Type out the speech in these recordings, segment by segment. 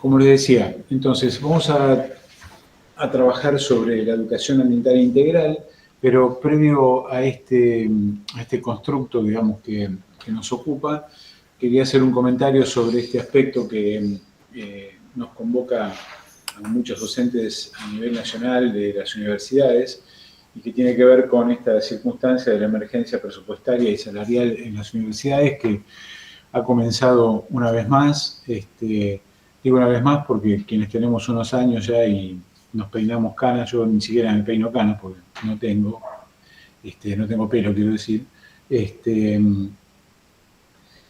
Como les decía, entonces vamos a trabajar sobre la educación ambiental integral, pero previo a este constructo, digamos, que nos ocupa, quería hacer un comentario sobre este aspecto que nos convoca a muchos docentes a nivel nacional de las universidades y que tiene que ver con esta circunstancia de la emergencia presupuestaria y salarial en las universidades que ha comenzado una vez más. Digo una vez más porque quienes tenemos unos años ya y nos peinamos canas, yo ni siquiera me peino canas porque no tengo pelo, quiero decir.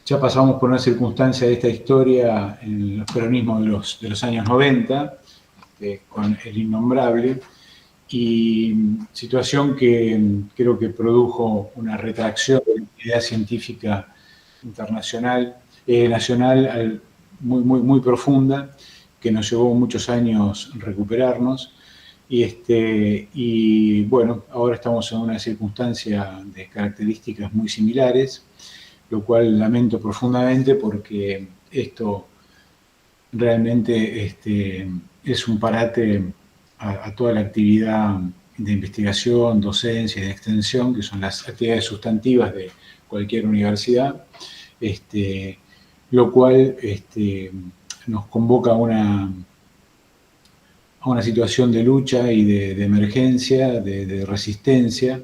Ya pasamos por una circunstancia de esta historia en los peronismos de los años 90, con el innombrable, y situación que creo que produjo una retracción de la actividad científica internacional, nacional, muy profunda, que nos llevó muchos años recuperarnos. Y bueno, ahora estamos en una circunstancia de características muy similares, lo cual lamento profundamente porque esto realmente es un parate a toda la actividad de investigación, docencia y de extensión, que son las actividades sustantivas de cualquier universidad, lo cual nos convoca a una situación de lucha y de emergencia, de resistencia.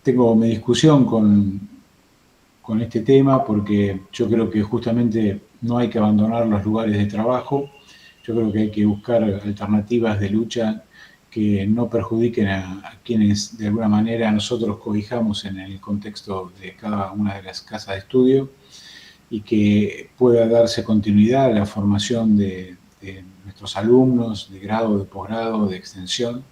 Tengo mi discusión con este tema porque yo creo que justamente no hay que abandonar los lugares de trabajo. Yo creo que hay que buscar alternativas de lucha que no perjudiquen a quienes de alguna manera nosotros cobijamos en el contexto de cada una de las casas de estudio y que pueda darse continuidad a la formación de nuestros alumnos de grado, de posgrado, de extensión.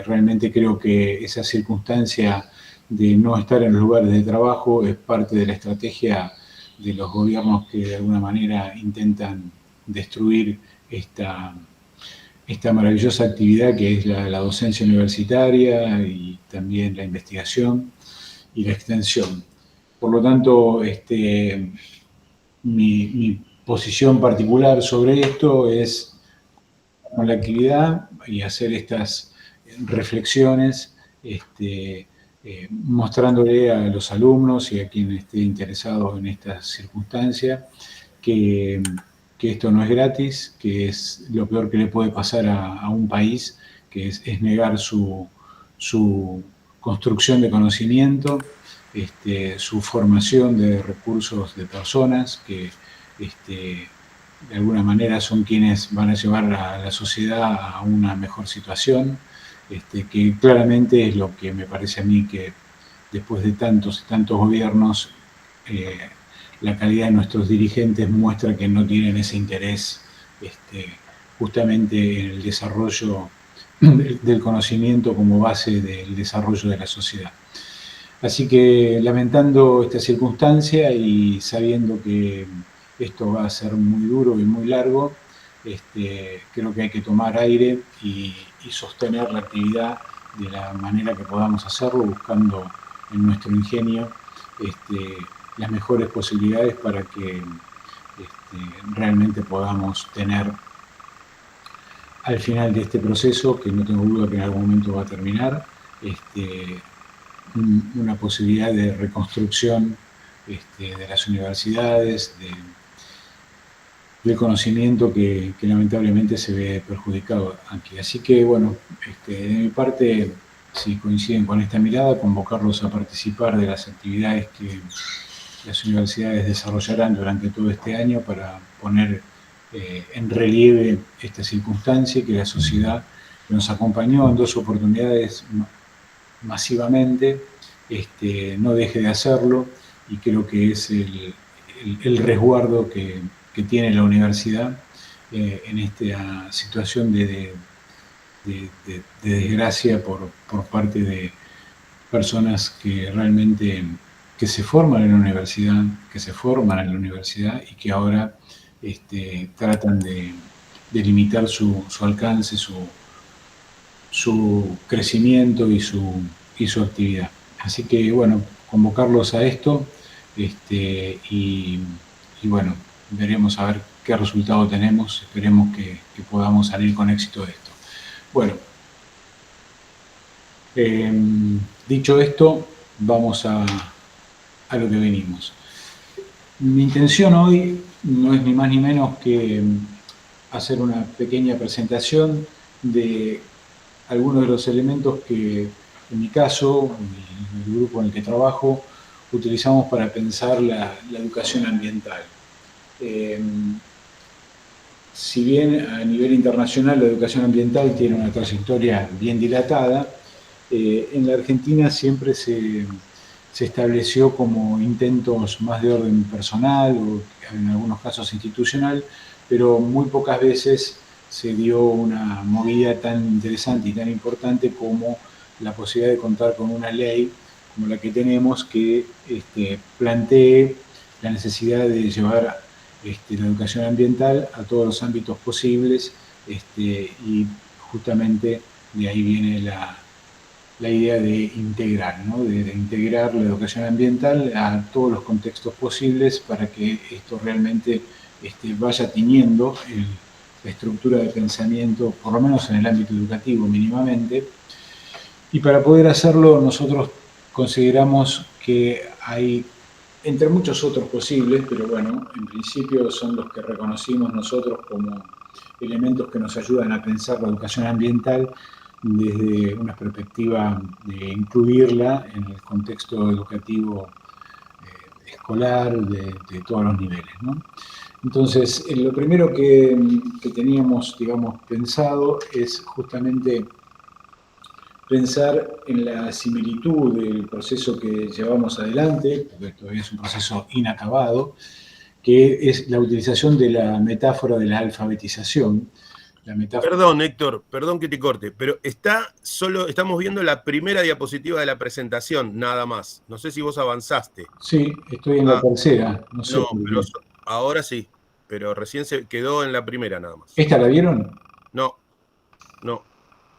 Realmente creo que esa circunstancia de no estar en los lugares de trabajo es parte de la estrategia de los gobiernos que de alguna manera intentan destruir esta maravillosa actividad que es la docencia universitaria y también la investigación y la extensión. Por lo tanto, mi posición particular sobre esto es con la actividad y hacer estas reflexiones, mostrándole a los alumnos y a quien esté interesado en esta circunstancia que esto no es gratis, que es lo peor que le puede pasar a un país, que es negar su construcción de conocimiento, su formación de recursos de personas que de alguna manera son quienes van a llevar a la sociedad a una mejor situación, que claramente es lo que me parece a mí que después de tantos y tantos gobiernos, la calidad de nuestros dirigentes muestra que no tienen ese interés justamente en el desarrollo del conocimiento como base del desarrollo de la sociedad. Así que lamentando esta circunstancia y sabiendo que esto va a ser muy duro y muy largo, creo que hay que tomar aire y sostener la actividad de la manera que podamos hacerlo, buscando en nuestro ingenio las mejores posibilidades para que realmente podamos tener al final de este proceso, que no tengo duda que en algún momento va a terminar, una posibilidad de reconstrucción de las universidades, del conocimiento que lamentablemente se ve perjudicado aquí. Así que, bueno, de mi parte, si coinciden con esta mirada, convocarlos a participar de las actividades que las universidades desarrollarán durante todo este año para poner en relieve esta circunstancia y que la sociedad que nos acompañó en 2 oportunidades masivamente no deje de hacerlo, y creo que es el resguardo que tiene la universidad en esta situación de desgracia por parte de personas que realmente que se forman en la universidad, y que ahora tratan de limitar su alcance, su crecimiento y su actividad. Así que, bueno, convocarlos a esto y bueno, veremos a ver qué resultado tenemos, esperemos que podamos salir con éxito de esto. Bueno, dicho esto, vamos a lo que venimos. Mi intención hoy no es ni más ni menos que hacer una pequeña presentación de algunos de los elementos que, en mi caso, en el grupo en el que trabajo, utilizamos para pensar la educación ambiental. Si bien a nivel internacional la educación ambiental tiene una trayectoria bien dilatada, en la Argentina siempre se estableció como intentos más de orden personal o en algunos casos institucional, pero muy pocas veces se dio una movida tan interesante y tan importante como la posibilidad de contar con una ley como la que tenemos que plantee la necesidad de llevar la educación ambiental a todos los ámbitos posibles y justamente de ahí viene la idea de integrar, ¿no? de integrar la educación ambiental a todos los contextos posibles para que esto realmente vaya tiñendo la estructura de pensamiento, por lo menos en el ámbito educativo mínimamente. Y para poder hacerlo nosotros consideramos que hay, entre muchos otros posibles, pero bueno, en principio son los que reconocimos nosotros como elementos que nos ayudan a pensar la educación ambiental desde una perspectiva de incluirla en el contexto educativo escolar de todos los niveles, ¿no? Entonces, lo primero que teníamos, digamos, pensado es justamente pensar en la similitud del proceso que llevamos adelante, porque todavía es un proceso inacabado, que es la utilización de la metáfora de la alfabetización. La metáfora... Perdón, Héctor, perdón que te corte, pero estamos viendo la primera diapositiva de la presentación, nada más. No sé si vos avanzaste. Sí, estoy en la tercera, no sé No, por pero qué. ahora sí, pero recién se quedó en la primera nada más. ¿Esta la vieron? No,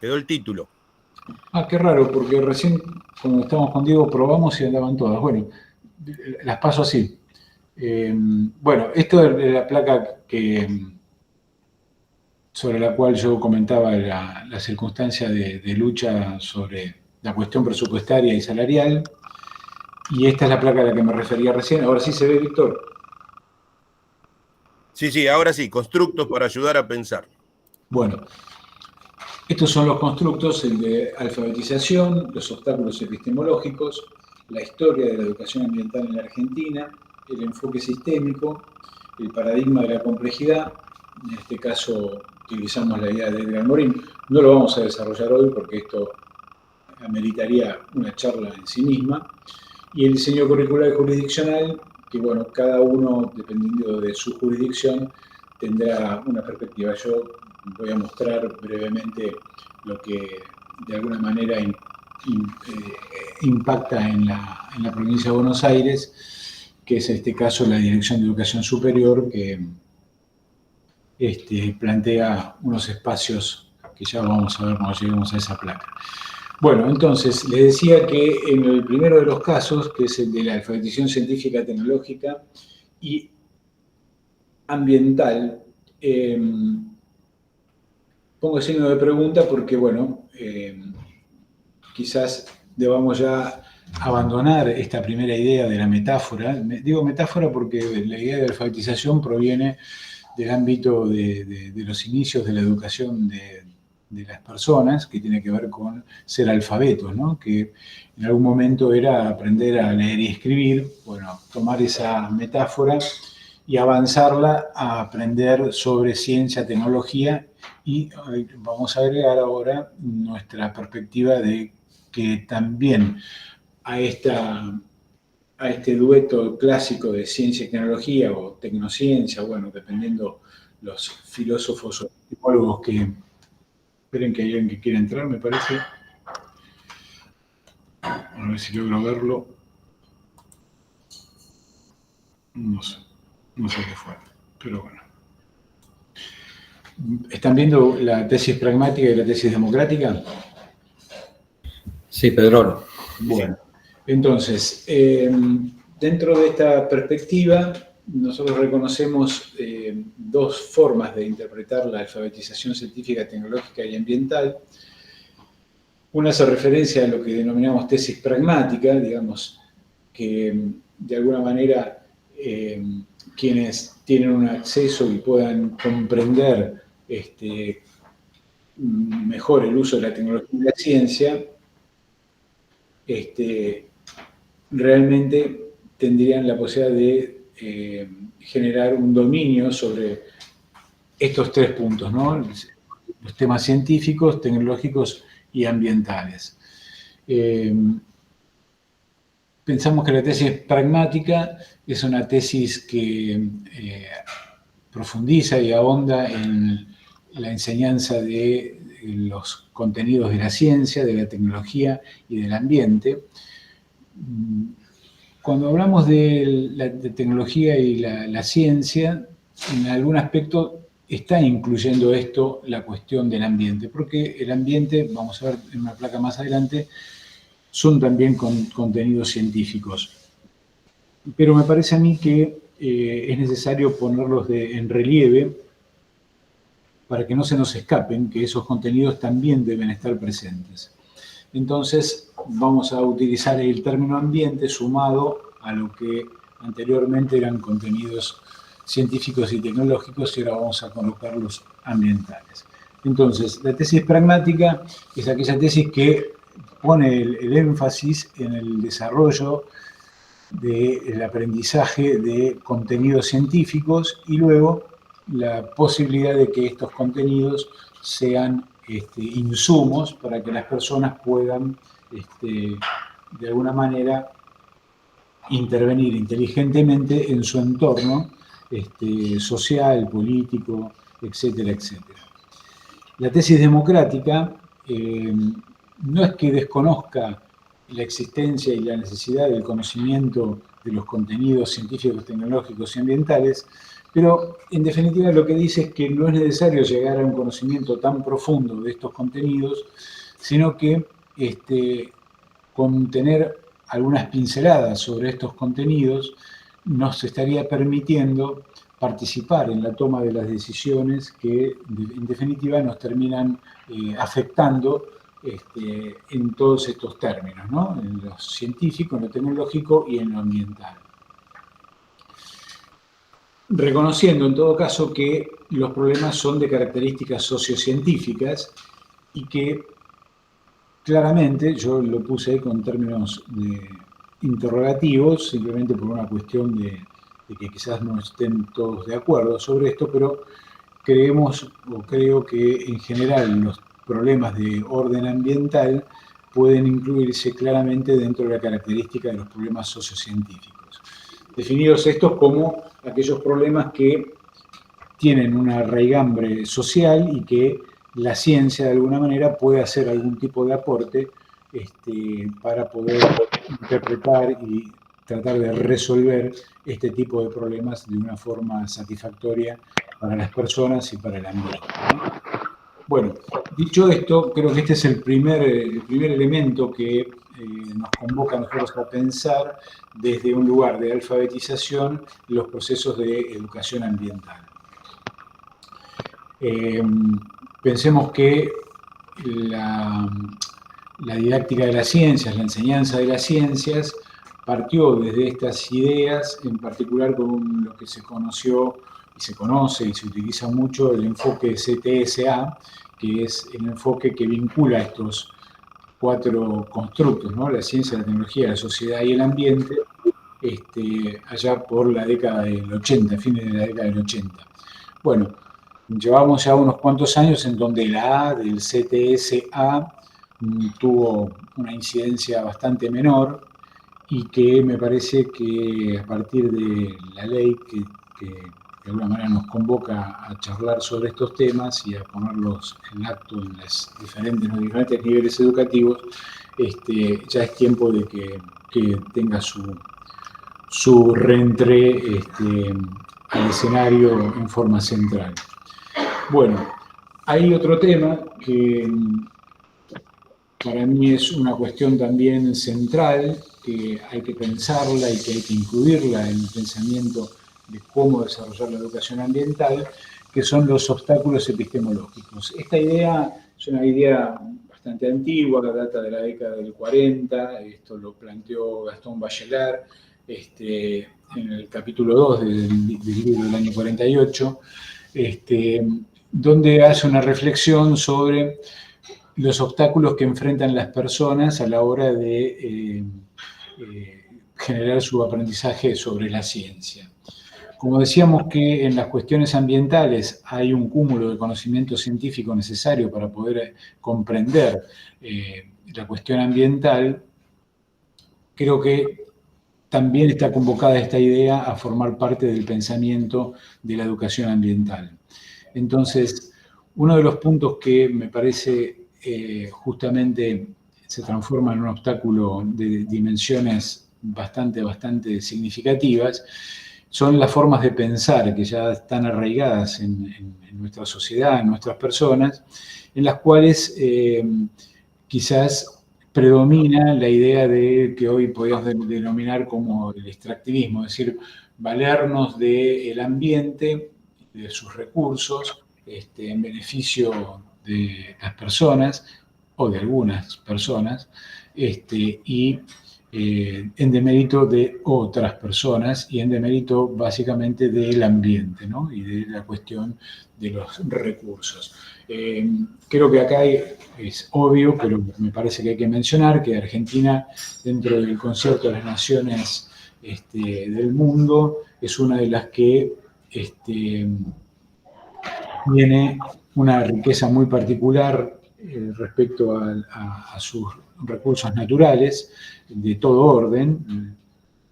quedó el título. Ah, qué raro, porque recién cuando estábamos con Diego probamos y andaban todas. Bueno, las paso así. Bueno, esto es la placa sobre la cual yo comentaba la circunstancia de lucha sobre la cuestión presupuestaria y salarial. Y esta es la placa a la que me refería recién. Ahora sí se ve, Víctor. Sí, ahora sí, constructos para ayudar a pensar. Bueno, estos son los constructos, el de alfabetización, los obstáculos epistemológicos, la historia de la educación ambiental en la Argentina, el enfoque sistémico, el paradigma de la complejidad. En este caso utilizamos la idea de Edgar Morin. No lo vamos a desarrollar hoy porque esto ameritaría una charla en sí misma. Y el diseño curricular y jurisdiccional, que bueno, cada uno, dependiendo de su jurisdicción, tendrá una perspectiva. Yo voy a mostrar brevemente lo que de alguna manera impacta en la provincia de Buenos Aires, que es en este caso la Dirección de Educación Superior, que plantea unos espacios que ya vamos a ver cuando lleguemos a esa placa. Bueno, entonces, les decía que en el primero de los casos, que es el de la alfabetización científica, tecnológica y ambiental, pongo signo de pregunta porque, bueno, quizás debamos ya abandonar esta primera idea de la metáfora. Digo metáfora porque la idea de alfabetización proviene del ámbito de los inicios de la educación de las personas, que tiene que ver con ser alfabetos, ¿no? Que en algún momento era aprender a leer y escribir. Bueno, tomar esa metáfora y avanzarla a aprender sobre ciencia, tecnología, y vamos a agregar ahora nuestra perspectiva de que también a este dueto clásico de ciencia y tecnología o tecnociencia, bueno, dependiendo los filósofos o psicólogos que... Esperen que hay alguien que quiere entrar, me parece. A ver si logro verlo. No sé qué fue, pero bueno. ¿Están viendo la tesis pragmática y la tesis democrática? Sí, Pedro. Bueno, entonces, dentro de esta perspectiva, nosotros reconocemos dos formas de interpretar la alfabetización científica, tecnológica y ambiental. Una hace referencia a lo que denominamos tesis pragmática, digamos, que de alguna manera quienes tienen un acceso y puedan comprender mejor el uso de la tecnología y la ciencia, realmente tendrían la posibilidad de generar un dominio sobre estos tres puntos, ¿no? Los temas científicos, tecnológicos y ambientales. Pensamos que la tesis pragmática es una tesis que profundiza y ahonda en la enseñanza de los contenidos de la ciencia, de la tecnología y del ambiente. Cuando hablamos de la tecnología y la ciencia, en algún aspecto está incluyendo esto la cuestión del ambiente, porque el ambiente, vamos a ver en una placa más adelante, son también contenidos científicos. Pero me parece a mí que es necesario ponerlos en relieve para que no se nos escapen, que esos contenidos también deben estar presentes. Entonces, vamos a utilizar el término ambiente sumado a lo que anteriormente eran contenidos científicos y tecnológicos, y ahora vamos a colocar los ambientales. Entonces, la tesis pragmática es aquella tesis que pone el énfasis en el desarrollo del aprendizaje de contenidos científicos y luego la posibilidad de que estos contenidos sean insumos para que las personas puedan de alguna manera intervenir inteligentemente en su entorno social, político, etcétera, etcétera. La tesis democrática no es que desconozca la existencia y la necesidad del conocimiento de los contenidos científicos, tecnológicos y ambientales, pero en definitiva lo que dice es que no es necesario llegar a un conocimiento tan profundo de estos contenidos, sino que con tener algunas pinceladas sobre estos contenidos nos estaría permitiendo participar en la toma de las decisiones que en definitiva nos terminan afectando en todos estos términos, ¿no? En lo científico, en lo tecnológico y en lo ambiental. Reconociendo en todo caso que los problemas son de características sociocientíficas y que claramente, yo lo puse ahí con términos interrogativos, simplemente por una cuestión de que quizás no estén todos de acuerdo sobre esto, pero creo que en general los problemas de orden ambiental pueden incluirse claramente dentro de la característica de los problemas sociocientíficos. Definidos estos como aquellos problemas que tienen una raigambre social y que la ciencia de alguna manera puede hacer algún tipo de aporte para poder interpretar y tratar de resolver este tipo de problemas de una forma satisfactoria para las personas y para el ambiente, ¿no? Bueno, dicho esto, creo que este es el primer elemento que nos convoca a nosotros a pensar desde un lugar de alfabetización los procesos de educación ambiental. Pensemos que la didáctica de las ciencias, la enseñanza de las ciencias, partió desde estas ideas, en particular con lo que se conoció y se conoce y se utiliza mucho el enfoque CTSA, que es el enfoque que vincula estos cuatro constructos, ¿no? La ciencia, la tecnología, la sociedad y el ambiente, allá por la década del 80, fines de la década del 80. Bueno, llevamos ya unos cuantos años en donde la A del CTSA tuvo una incidencia bastante menor y que me parece que a partir de la ley que de alguna manera nos convoca a charlar sobre estos temas y a ponerlos en acto en los diferentes niveles educativos, ya es tiempo de que tenga su reentré al escenario en forma central. Bueno, hay otro tema que para mí es una cuestión también central, que hay que pensarla y que hay que incluirla en el pensamiento de cómo desarrollar la educación ambiental, que son los obstáculos epistemológicos. Esta idea es una idea bastante antigua, data de la década del 40, esto lo planteó Gastón Bachelard en el capítulo 2 del libro del año 48, donde hace una reflexión sobre los obstáculos que enfrentan las personas a la hora de generar su aprendizaje sobre la ciencia. Como decíamos que en las cuestiones ambientales hay un cúmulo de conocimiento científico necesario para poder comprender la cuestión ambiental, creo que también está convocada esta idea a formar parte del pensamiento de la educación ambiental. Entonces, uno de los puntos que me parece justamente se transforma en un obstáculo de dimensiones bastante significativas son las formas de pensar que ya están arraigadas en nuestra sociedad, en nuestras personas, en las cuales quizás predomina la idea de que hoy podríamos denominar como el extractivismo, es decir, valernos del ambiente, de sus recursos, en beneficio de las personas o de algunas personas, y en demérito de otras personas y en demérito básicamente del ambiente, ¿no? Y de la cuestión de los recursos. Creo que acá es obvio, pero me parece que hay que mencionar que Argentina, dentro del concierto de las naciones del mundo, es una de las que tiene una riqueza muy particular respecto a sus recursos naturales de todo orden.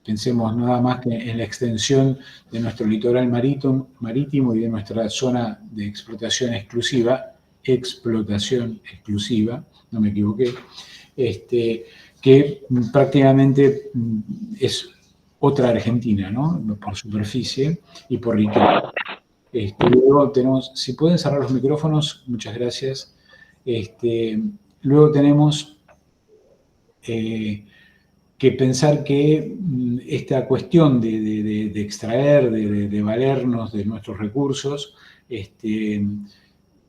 Pensemos nada más que en la extensión de nuestro litoral marítimo y de nuestra zona de explotación exclusiva, no me equivoqué, que prácticamente es otra Argentina, ¿no? Por superficie y por riqueza. Luego tenemos, si pueden cerrar los micrófonos, muchas gracias. Luego tenemos que pensar que esta cuestión de extraer, de valernos de nuestros recursos,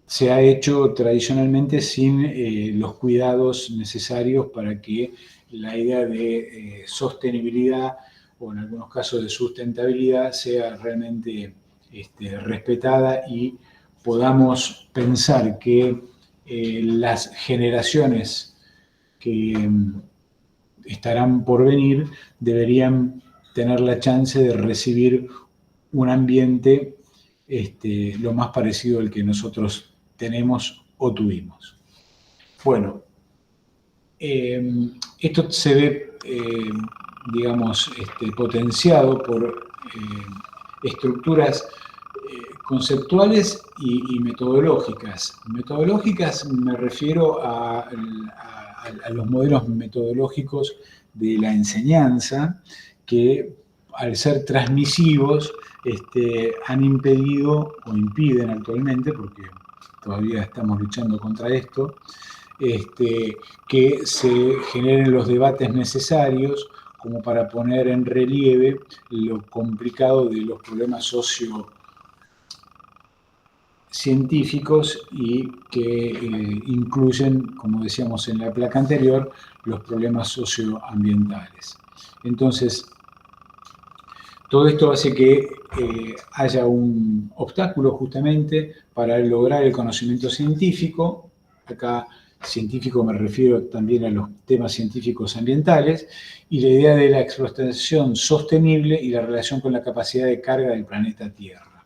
se ha hecho tradicionalmente sin los cuidados necesarios para que la idea de sostenibilidad o en algunos casos de sustentabilidad sea realmente respetada y podamos pensar que las generaciones que estarán por venir deberían tener la chance de recibir un ambiente lo más parecido al que nosotros tenemos o tuvimos. Bueno, esto se ve, digamos, potenciado por estructuras conceptuales y metodológicas. Metodológicas me refiero a los modelos metodológicos de la enseñanza que al ser transmisivos han impedido o impiden actualmente, porque todavía estamos luchando contra esto, que se generen los debates necesarios como para poner en relieve lo complicado de los problemas científicos y que incluyen, como decíamos en la placa anterior, los problemas socioambientales. Entonces, todo esto hace que haya un obstáculo justamente para lograr el conocimiento científico. Acá científico me refiero también a los temas científicos ambientales y la idea de la explotación sostenible y la relación con la capacidad de carga del planeta Tierra,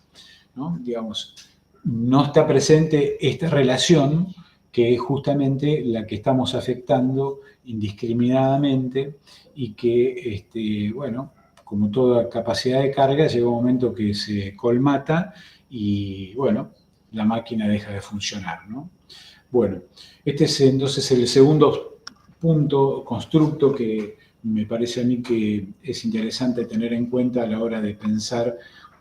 ¿no? Digamos, no está presente esta relación que es justamente la que estamos afectando indiscriminadamente y que, bueno, como toda capacidad de carga, llega un momento que se colmata y, bueno, la máquina deja de funcionar, ¿no? Bueno, este es entonces el segundo punto, constructo, que me parece a mí que es interesante tener en cuenta a la hora de pensar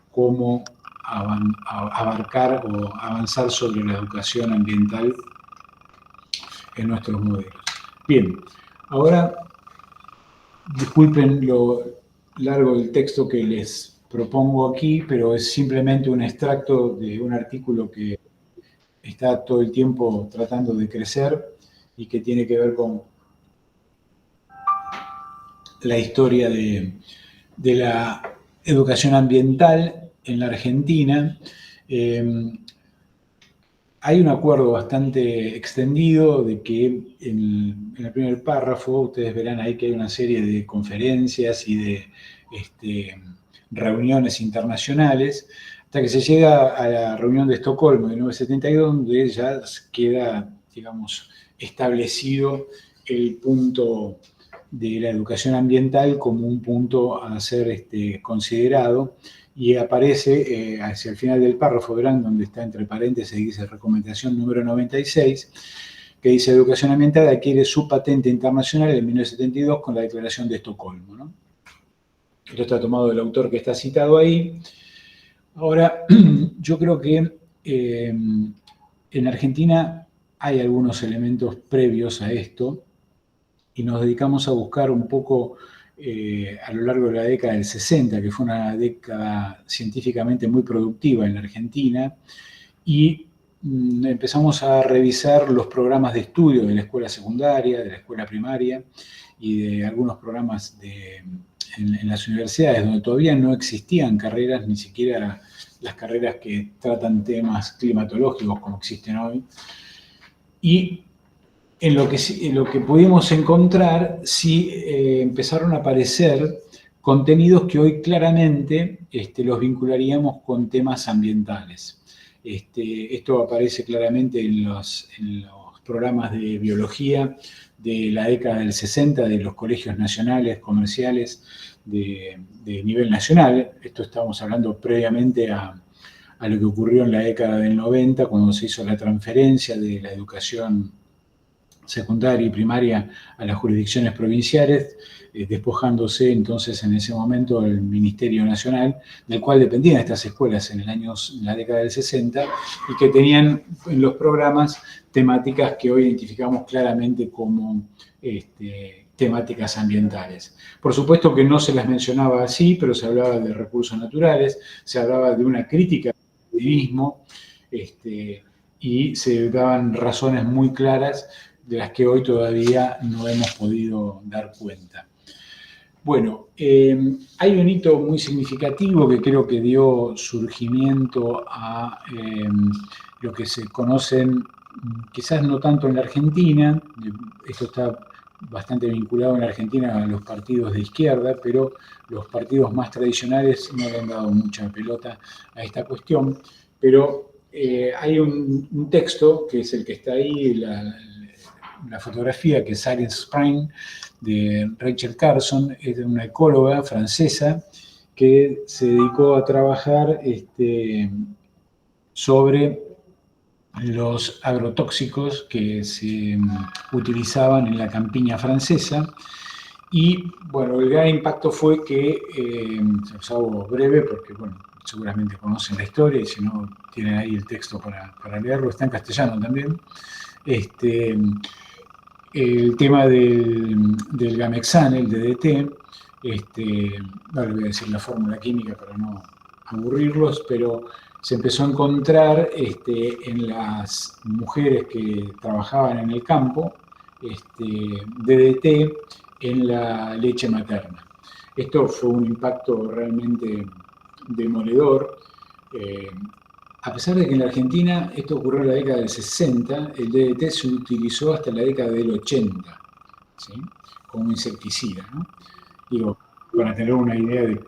cómo abarcar o avanzar sobre la educación ambiental en nuestros modelos. Bien, ahora disculpen lo largo del texto que les propongo aquí, pero es simplemente un extracto de un artículo que está todo el tiempo tratando de crecer y que tiene que ver con la historia de la educación ambiental en la Argentina. Hay un acuerdo bastante extendido de que en el primer párrafo ustedes verán ahí que hay una serie de conferencias y de reuniones internacionales, hasta que se llega a la reunión de Estocolmo de 1972, donde ya queda, digamos, establecido el punto de la educación ambiental como un punto a ser considerado, y aparece hacia el final del párrafo, verán, donde está entre paréntesis, dice recomendación número 96, que dice educación ambiental adquiere su patente internacional en 1972 con la Declaración de Estocolmo, ¿no? Esto está tomado del autor que está citado ahí. Ahora, yo creo que en Argentina hay algunos elementos previos a esto, y nos dedicamos a buscar un poco a lo largo de la década del 60, que fue una década científicamente muy productiva en la Argentina, y empezamos a revisar los programas de estudio de la escuela secundaria, de la escuela primaria y de algunos programas en las universidades, donde todavía no existían carreras, ni siquiera las carreras que tratan temas climatológicos como existen hoy. Y en lo que pudimos encontrar, sí empezaron a aparecer contenidos que hoy claramente los vincularíamos con temas ambientales. Esto aparece claramente en los programas de biología de la década del 60 de los colegios nacionales, comerciales de nivel nacional. Esto estamos hablando previamente a lo que ocurrió en la década del 90, cuando se hizo la transferencia de la educación secundaria y primaria a las jurisdicciones provinciales, despojándose entonces en ese momento el Ministerio Nacional, del cual dependían estas escuelas en la década del 60, y que tenían en los programas temáticas que hoy identificamos claramente como temáticas ambientales. Por supuesto que no se las mencionaba así, pero se hablaba de recursos naturales, se hablaba de una crítica al activismo, y se daban razones muy claras de las que hoy todavía no hemos podido dar cuenta. Bueno, hay un hito muy significativo que creo que dio surgimiento a lo que se conocen, quizás no tanto en la Argentina, esto está bastante vinculado en la Argentina a los partidos de izquierda, pero los partidos más tradicionales no le han dado mucha pelota a esta cuestión, pero hay un texto, que es el que está ahí, la fotografía, que es Silent Spring, de Rachel Carson, es una ecóloga francesa que se dedicó a trabajar sobre los agrotóxicos que se utilizaban en la campiña francesa. Y bueno, el gran impacto fue que, os hago breve porque, bueno, seguramente conocen la historia, y si no, tienen ahí el texto para leerlo, está en castellano también. El tema del Gamexane, el DDT, no les voy a decir la fórmula química para no aburrirlos, pero se empezó a encontrar en las mujeres que trabajaban en el campo, DDT en la leche materna. Esto fue un impacto realmente demoledor. A pesar de que en la Argentina esto ocurrió en la década del 60, el DDT se utilizó hasta la década del 80, ¿sí?, como insecticida, ¿no? Digo, para tener una idea de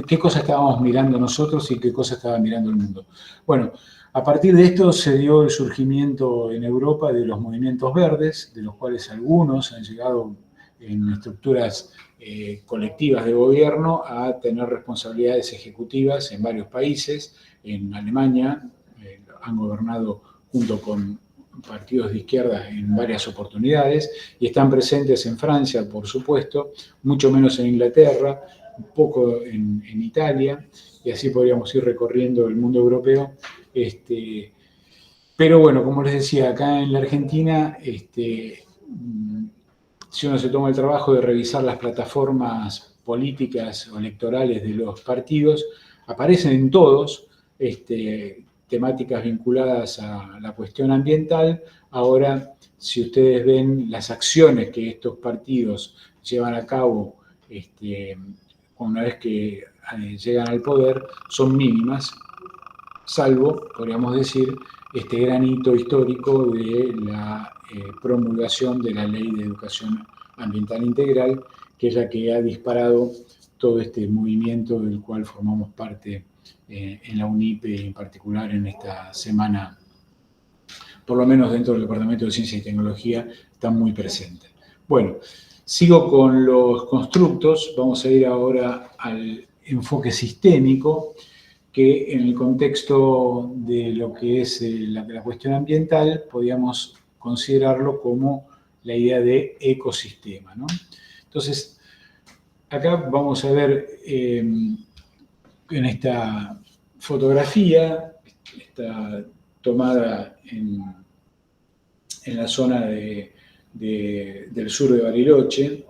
qué cosa estábamos mirando nosotros y qué cosa estaba mirando el mundo. Bueno, a partir de esto se dio el surgimiento en Europa de los movimientos verdes, de los cuales algunos han llegado en estructuras colectivas de gobierno a tener responsabilidades ejecutivas en varios países. En Alemania han gobernado junto con partidos de izquierda en varias oportunidades, y están presentes en Francia, por supuesto, mucho menos en Inglaterra, un poco en Italia, y así podríamos ir recorriendo el mundo europeo. Pero bueno, como les decía, acá en la Argentina, si uno se toma el trabajo de revisar las plataformas políticas o electorales de los partidos, aparecen en todos temáticas vinculadas a la cuestión ambiental. Ahora, si ustedes ven las acciones que estos partidos llevan a cabo una vez que llegan al poder, son mínimas, salvo, podríamos decir, este gran hito histórico de la promulgación de la Ley de Educación Ambiental Integral, que es la que ha disparado todo este movimiento del cual formamos parte en la UNIPE, en particular en esta semana, por lo menos dentro del Departamento de Ciencia y Tecnología, está muy presente. Bueno, sigo con los constructos, vamos a ir ahora al enfoque sistémico, que en el contexto de lo que es la cuestión ambiental, podríamos considerarlo como la idea de ecosistema, ¿no? Entonces, acá vamos a ver en esta fotografía, está tomada en la zona del sur de Bariloche,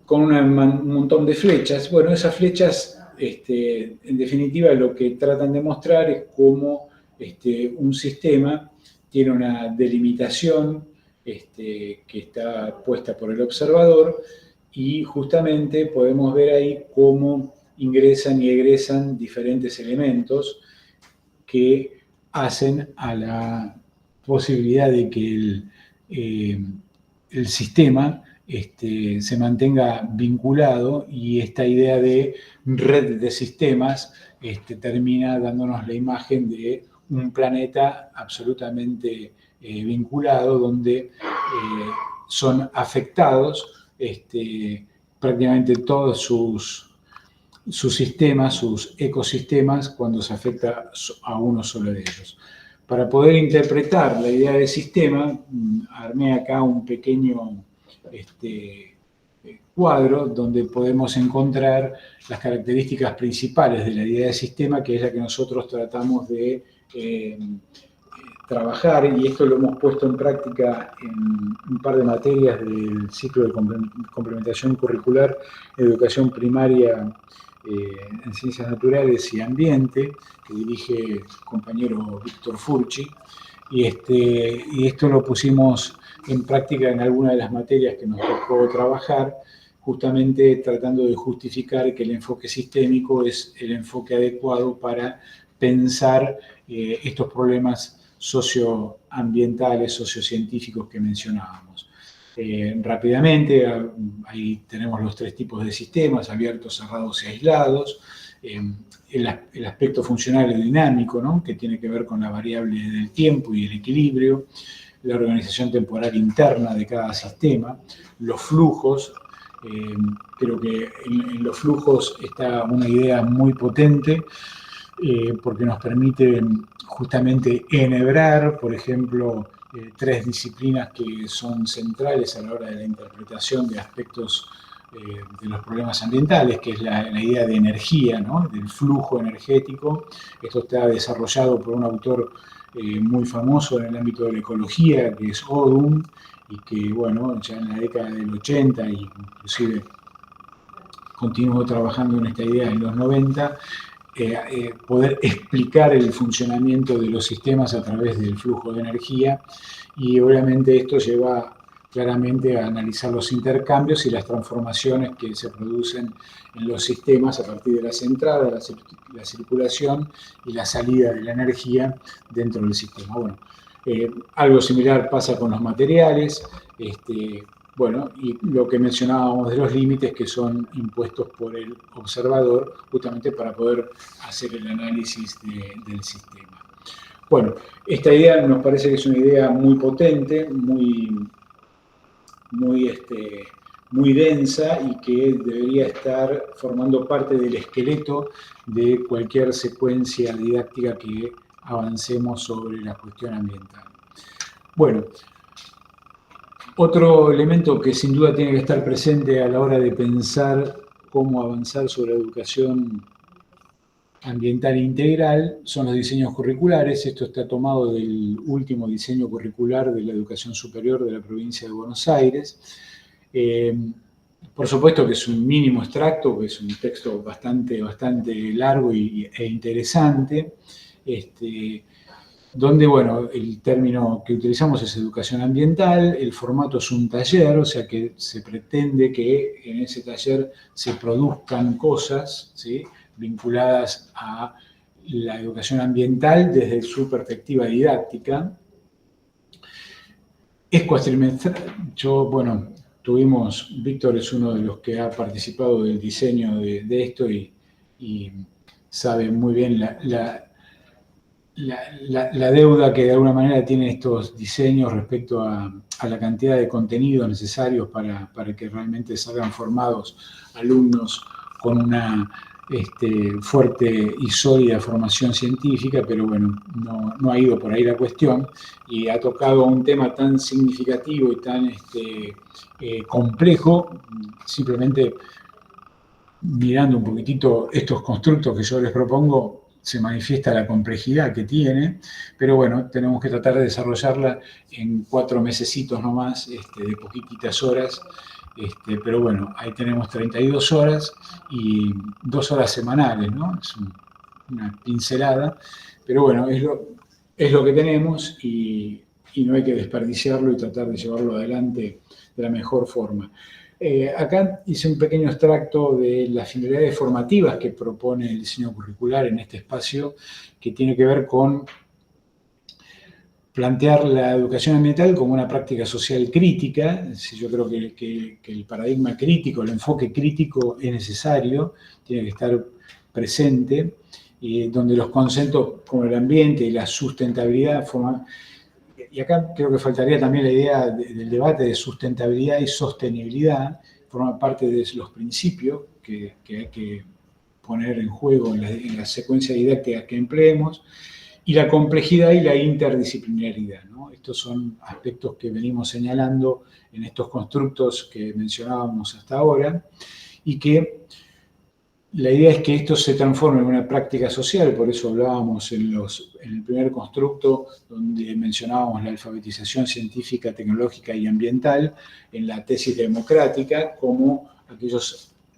con un montón de flechas. Bueno, esas flechas, en definitiva, lo que tratan de mostrar es cómo un sistema tiene una delimitación que está puesta por el observador, y justamente podemos ver ahí cómo ingresan y egresan diferentes elementos que hacen a la posibilidad de que el sistema se mantenga vinculado, y esta idea de red de sistemas termina dándonos la imagen de un planeta absolutamente vinculado, donde son afectados prácticamente todos sus sistemas, sus ecosistemas, cuando se afecta a uno solo de ellos. Para poder interpretar la idea de sistema, armé acá un pequeño cuadro donde podemos encontrar las características principales de la idea de sistema, que es la que nosotros tratamos de trabajar, y esto lo hemos puesto en práctica en un par de materias del ciclo de complementación curricular, educación primaria en Ciencias Naturales y Ambiente, que dirige el compañero Víctor Furchi, y esto lo pusimos en práctica en alguna de las materias que nos tocó trabajar, justamente tratando de justificar que el enfoque sistémico es el enfoque adecuado para pensar estos problemas socioambientales, sociocientíficos que mencionábamos. Rápidamente, ahí tenemos los tres tipos de sistemas: abiertos, cerrados y aislados. El aspecto funcional y dinámico, ¿no?, que tiene que ver con la variable del tiempo y el equilibrio, la organización temporal interna de cada sistema, los flujos. Creo que en los flujos está una idea muy potente, porque nos permite justamente enhebrar, por ejemplo, tres disciplinas que son centrales a la hora de la interpretación de aspectos de los problemas ambientales, que es la idea de energía, ¿no?, del flujo energético. Esto está desarrollado por un autor muy famoso en el ámbito de la ecología, que es Odum, y que, bueno, ya en la década del 80, y inclusive continuó trabajando en esta idea en los 90, poder explicar el funcionamiento de los sistemas a través del flujo de energía, y obviamente esto lleva claramente a analizar los intercambios y las transformaciones que se producen en los sistemas a partir de las entradas, la circulación y la salida de la energía dentro del sistema. Bueno, algo similar pasa con los materiales, bueno, y lo que mencionábamos de los límites que son impuestos por el observador, justamente para poder hacer el análisis del sistema. Bueno, esta idea nos parece que es una idea muy potente, muy densa, y que debería estar formando parte del esqueleto de cualquier secuencia didáctica que avancemos sobre la cuestión ambiental. Bueno, otro elemento que sin duda tiene que estar presente a la hora de pensar cómo avanzar sobre la educación ambiental integral son los diseños curriculares. Esto está tomado del último diseño curricular de la educación superior de la provincia de Buenos Aires, Por supuesto que es un mínimo extracto, que es un texto bastante largo e interesante, donde, bueno, el término que utilizamos es educación ambiental, el formato es un taller, o sea que se pretende que en ese taller se produzcan cosas, ¿sí?, vinculadas a la educación ambiental desde su perspectiva didáctica. Es cuatrimestral. Bueno, Víctor es uno de los que ha participado del diseño de esto y sabe muy bien la deuda que de alguna manera tienen estos diseños respecto a la cantidad de contenidos necesarios para que realmente salgan formados alumnos con una fuerte y sólida formación científica, pero bueno, no ha ido por ahí la cuestión y ha tocado un tema tan significativo y tan complejo, simplemente mirando un poquitito estos constructos que yo les propongo, se manifiesta la complejidad que tiene, pero bueno, tenemos que tratar de desarrollarla en 4 mesecitos nomás, de poquititas horas, pero bueno, ahí tenemos 32 horas y 2 horas semanales, ¿no? Es una pincelada, pero bueno, es lo que tenemos y no hay que desperdiciarlo y tratar de llevarlo adelante de la mejor forma. Acá hice un pequeño extracto de las finalidades formativas que propone el diseño curricular en este espacio, que tiene que ver con plantear la educación ambiental como una práctica social crítica. Yo creo que el paradigma crítico, el enfoque crítico es necesario, tiene que estar presente, donde los conceptos como el ambiente y la sustentabilidad forman. Y acá creo que faltaría también la idea del debate de sustentabilidad y sostenibilidad, forma parte de los principios que hay que poner en juego en la secuencia didáctica que empleemos, y la complejidad y la interdisciplinaridad, ¿no? Estos son aspectos que venimos señalando en estos constructos que mencionábamos hasta ahora, y que la idea es que esto se transforme en una práctica social. Por eso hablábamos en el primer constructo, donde mencionábamos la alfabetización científica, tecnológica y ambiental, en la tesis democrática, como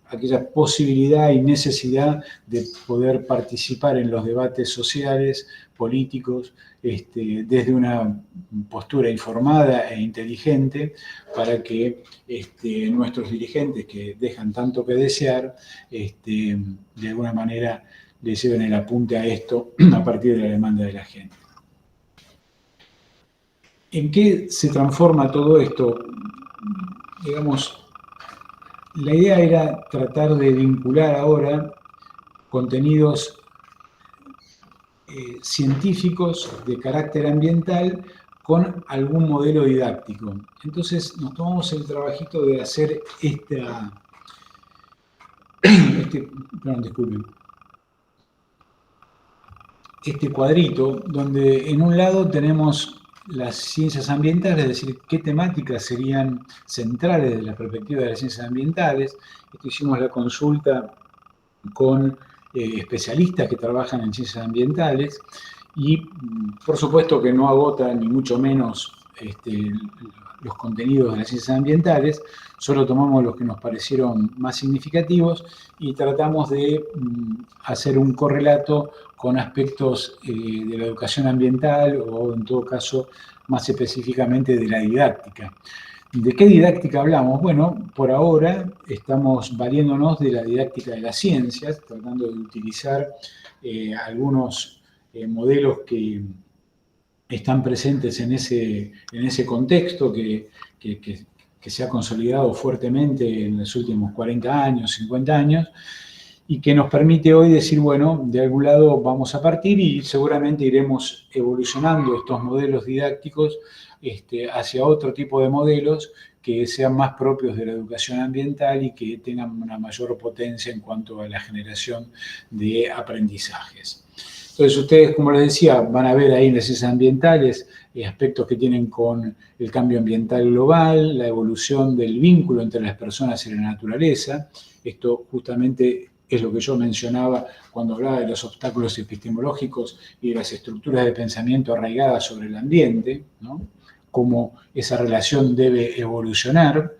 aquella posibilidad y necesidad de poder participar en los debates sociales, políticos, desde una postura informada e inteligente, para que nuestros dirigentes, que dejan tanto que desear, de alguna manera le lleven el apunte a esto a partir de la demanda de la gente. ¿En qué se transforma todo esto? Digamos, la idea era tratar de vincular ahora contenidos científicos de carácter ambiental con algún modelo didáctico. Entonces nos tomamos el trabajito de hacer este cuadrito, donde en un lado tenemos las ciencias ambientales, es decir, qué temáticas serían centrales desde la perspectiva de las ciencias ambientales. Hicimos la consulta con especialistas que trabajan en ciencias ambientales y, por supuesto, que no agota ni mucho menos los contenidos de las ciencias ambientales, solo tomamos los que nos parecieron más significativos y tratamos de hacer un correlato con aspectos de la educación ambiental o, en todo caso, más específicamente de la didáctica. ¿De qué didáctica hablamos? Bueno, por ahora estamos valiéndonos de la didáctica de las ciencias, tratando de utilizar algunos modelos que están presentes en ese contexto que se ha consolidado fuertemente en los últimos 40 años, 50 años, y que nos permite hoy decir, bueno, de algún lado vamos a partir y seguramente iremos evolucionando estos modelos didácticos hacia otro tipo de modelos que sean más propios de la educación ambiental y que tengan una mayor potencia en cuanto a la generación de aprendizajes. Entonces ustedes, como les decía, van a ver ahí en las ciencias ambientales aspectos que tienen con el cambio ambiental global, la evolución del vínculo entre las personas y la naturaleza. Esto justamente es lo que yo mencionaba cuando hablaba de los obstáculos epistemológicos y de las estructuras de pensamiento arraigadas sobre el ambiente, ¿no? Cómo esa relación debe evolucionar.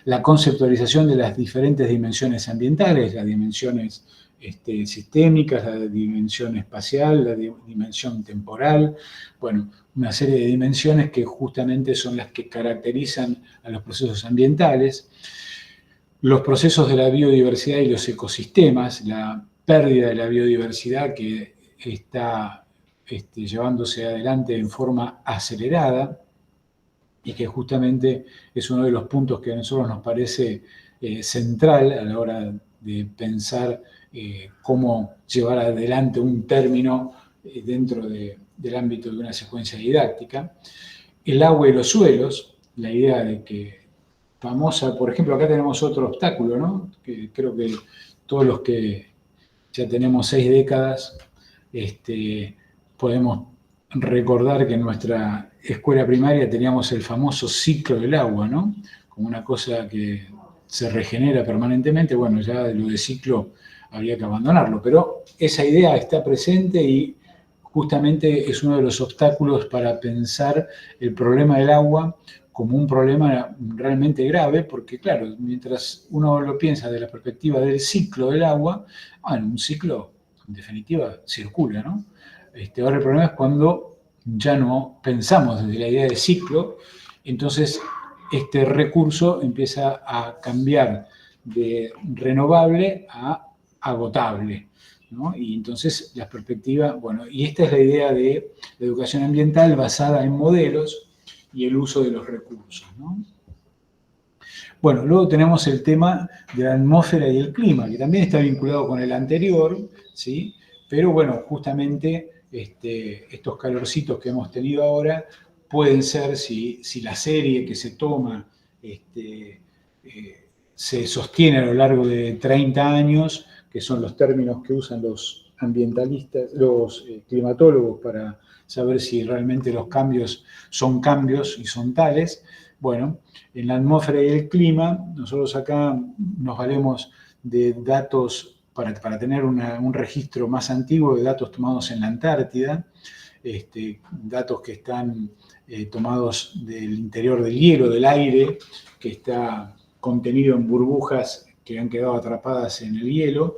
la conceptualización de las diferentes dimensiones ambientales, las dimensiones sistémicas, la dimensión espacial, la dimensión temporal, bueno, una serie de dimensiones que justamente son las que caracterizan a los procesos ambientales, los procesos de la biodiversidad y los ecosistemas, la pérdida de la biodiversidad que está llevándose adelante en forma acelerada y que justamente es uno de los puntos que a nosotros nos parece central a la hora de pensar cómo llevar adelante un término dentro del ámbito de una secuencia didáctica. El agua y los suelos, la idea de que famosa, por ejemplo, acá tenemos otro obstáculo, ¿no? Que creo que todos los que ya tenemos 6 décadas podemos recordar que en nuestra escuela primaria teníamos el famoso ciclo del agua, ¿no? Como una cosa que se regenera permanentemente. Bueno, ya lo de ciclo habría que abandonarlo, pero esa idea está presente y justamente es uno de los obstáculos para pensar el problema del agua como un problema realmente grave, porque claro, mientras uno lo piensa desde la perspectiva del ciclo del agua, bueno, un ciclo en definitiva circula, ¿no? Ahora el problema es cuando ya no pensamos desde la idea de ciclo, entonces este recurso empieza a cambiar de renovable a agotable, ¿no? Y entonces la perspectiva, bueno, y esta es la idea de la educación ambiental basada en modelos y el uso de los recursos, ¿no? Bueno, luego tenemos el tema de la atmósfera y el clima, que también está vinculado con el anterior, ¿sí? Pero bueno, justamente estos calorcitos que hemos tenido ahora pueden ser, si la serie que se toma se sostiene a lo largo de 30 años, que son los términos que usan los ambientalistas, los climatólogos para saber si realmente los cambios son cambios y son tales. Bueno, en la atmósfera y el clima, nosotros acá nos valemos de datos para tener un registro más antiguo de datos tomados en la Antártida, datos que están tomados del interior del hielo, del aire, que está contenido en burbujas que han quedado atrapadas en el hielo,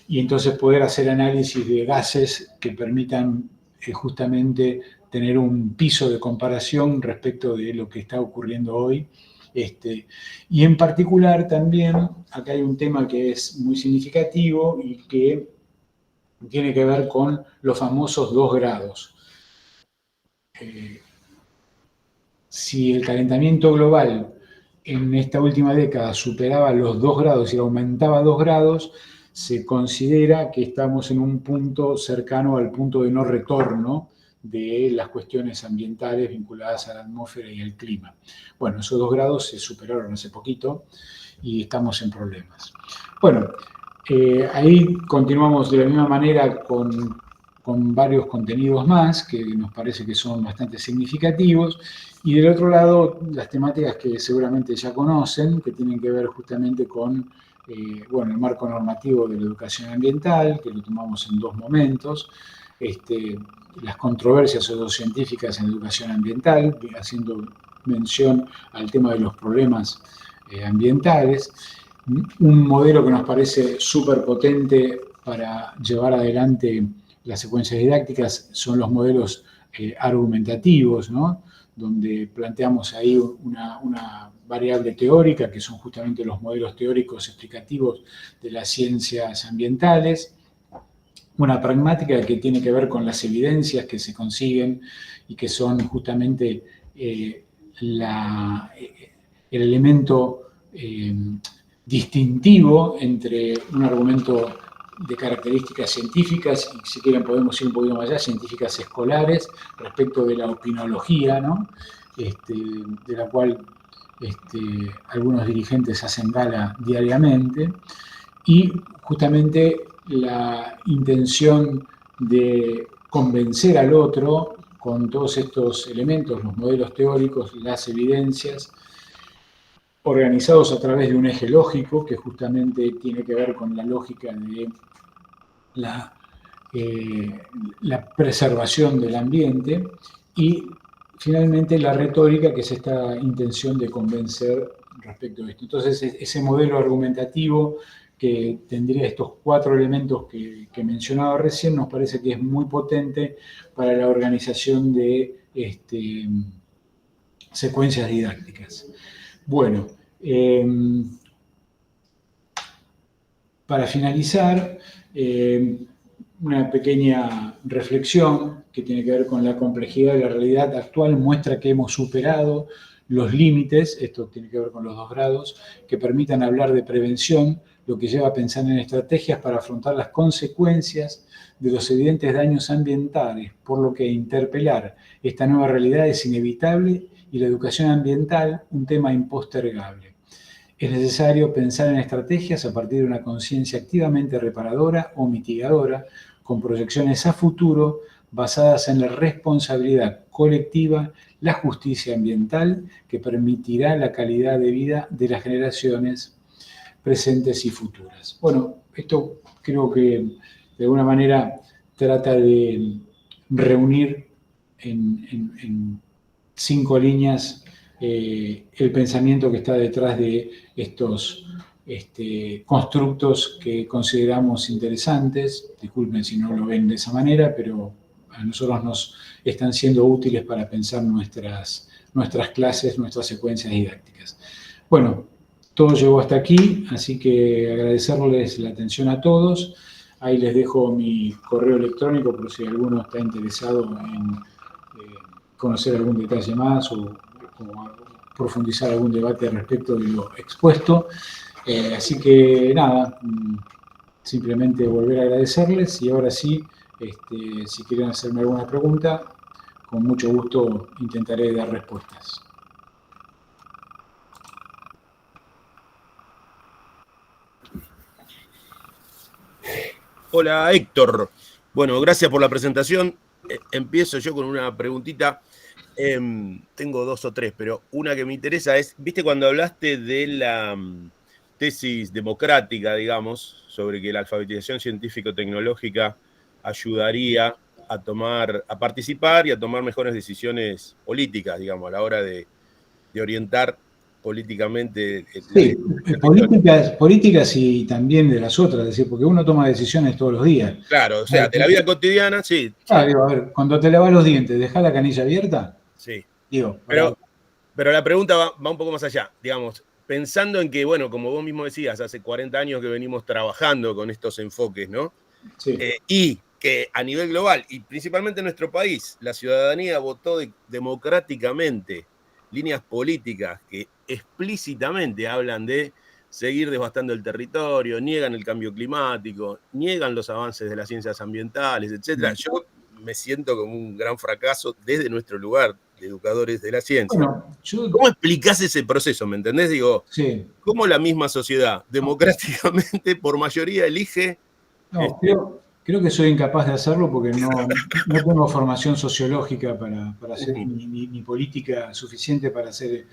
y entonces poder hacer análisis de gases que permitan justamente tener un piso de comparación respecto de lo que está ocurriendo hoy. Y en particular también, acá hay un tema que es muy significativo y que tiene que ver con los famosos 2 grados. Si el calentamiento global en esta última década superaba los 2 grados y aumentaba 2 grados, se considera que estamos en un punto cercano al punto de no retorno de las cuestiones ambientales vinculadas a la atmósfera y el clima. Bueno, esos 2 grados se superaron hace poquito y estamos en problemas. Bueno, ahí continuamos de la misma manera con varios contenidos más que nos parece que son bastante significativos. Y del otro lado, las temáticas que seguramente ya conocen, que tienen que ver justamente con bueno, el marco normativo de la educación ambiental, que lo tomamos en 2 momentos, las controversias pseudocientíficas en educación ambiental, haciendo mención al tema de los problemas ambientales, un modelo que nos parece súper potente para llevar adelante las secuencias didácticas son los modelos argumentativos, ¿no? Donde planteamos ahí una variable teórica, que son justamente los modelos teóricos explicativos de las ciencias ambientales, una pragmática que tiene que ver con las evidencias que se consiguen y que son justamente el elemento distintivo entre un argumento de características científicas, y si quieren podemos ir un poquito más allá, científicas escolares, respecto de la opinología, ¿no? De la cual algunos dirigentes hacen gala diariamente, y justamente la intención de convencer al otro con todos estos elementos, los modelos teóricos, las evidencias, organizados a través de un eje lógico que justamente tiene que ver con la lógica de la preservación del ambiente, y finalmente la retórica, que es esta intención de convencer respecto a esto. Entonces, ese modelo argumentativo que tendría estos 4 elementos que mencionaba recién, nos parece que es muy potente para la organización de secuencias didácticas. Bueno, para finalizar, una pequeña reflexión que tiene que ver con la complejidad de la realidad actual muestra que hemos superado los límites, esto tiene que ver con los 2 grados, que permitan hablar de prevención, lo que lleva a pensar en estrategias para afrontar las consecuencias de los evidentes daños ambientales, por lo que interpelar esta nueva realidad es inevitable y la educación ambiental un tema impostergable. Es necesario pensar en estrategias a partir de una conciencia activamente reparadora o mitigadora, con proyecciones a futuro basadas en la responsabilidad colectiva, la justicia ambiental, que permitirá la calidad de vida de las generaciones presentes y futuras. Bueno, esto creo que de alguna manera trata de reunir en 5 líneas el pensamiento que está detrás de estos constructos que consideramos interesantes. Disculpen si no lo ven de esa manera, pero a nosotros nos están siendo útiles para pensar nuestras clases, nuestras secuencias didácticas. Bueno, todo llegó hasta aquí, así que agradecerles la atención a todos. Ahí les dejo mi correo electrónico por si alguno está interesado en conocer algún detalle más o profundizar algún debate respecto de lo expuesto. Así que nada, simplemente volver a agradecerles y ahora sí, si quieren hacerme alguna pregunta, con mucho gusto intentaré dar respuestas. Hola Héctor, bueno, gracias por la presentación. Empiezo yo con una preguntita. Tengo 2 o 3, pero una que me interesa es, ¿viste cuando hablaste de la tesis democrática, digamos, sobre que la alfabetización científico-tecnológica ayudaría a participar y a tomar mejores decisiones políticas, digamos, a la hora de orientar políticamente sí, políticas y también de las otras, es decir, porque uno toma decisiones todos los días. Claro, o sea, de la vida cotidiana, sí. Claro, digo, a ver, cuando te lavas los dientes, ¿dejás la canilla abierta? Sí. Digo, pero la pregunta va un poco más allá, digamos, pensando en que, bueno, como vos mismo decías, hace 40 años que venimos trabajando con estos enfoques, ¿no? Sí. Y que a nivel global, y principalmente en nuestro país, la ciudadanía votó democráticamente líneas políticas que explícitamente hablan de seguir devastando el territorio, niegan el cambio climático, niegan los avances de las ciencias ambientales, etc. Yo me siento como un gran fracaso desde nuestro lugar de educadores de la ciencia. Bueno, ¿Cómo explicás ese proceso? ¿Me entendés? Digo, sí. ¿cómo la misma sociedad democráticamente por mayoría elige? No, creo que soy incapaz de hacerlo porque no tengo formación sociológica para hacer ni política suficiente para hacer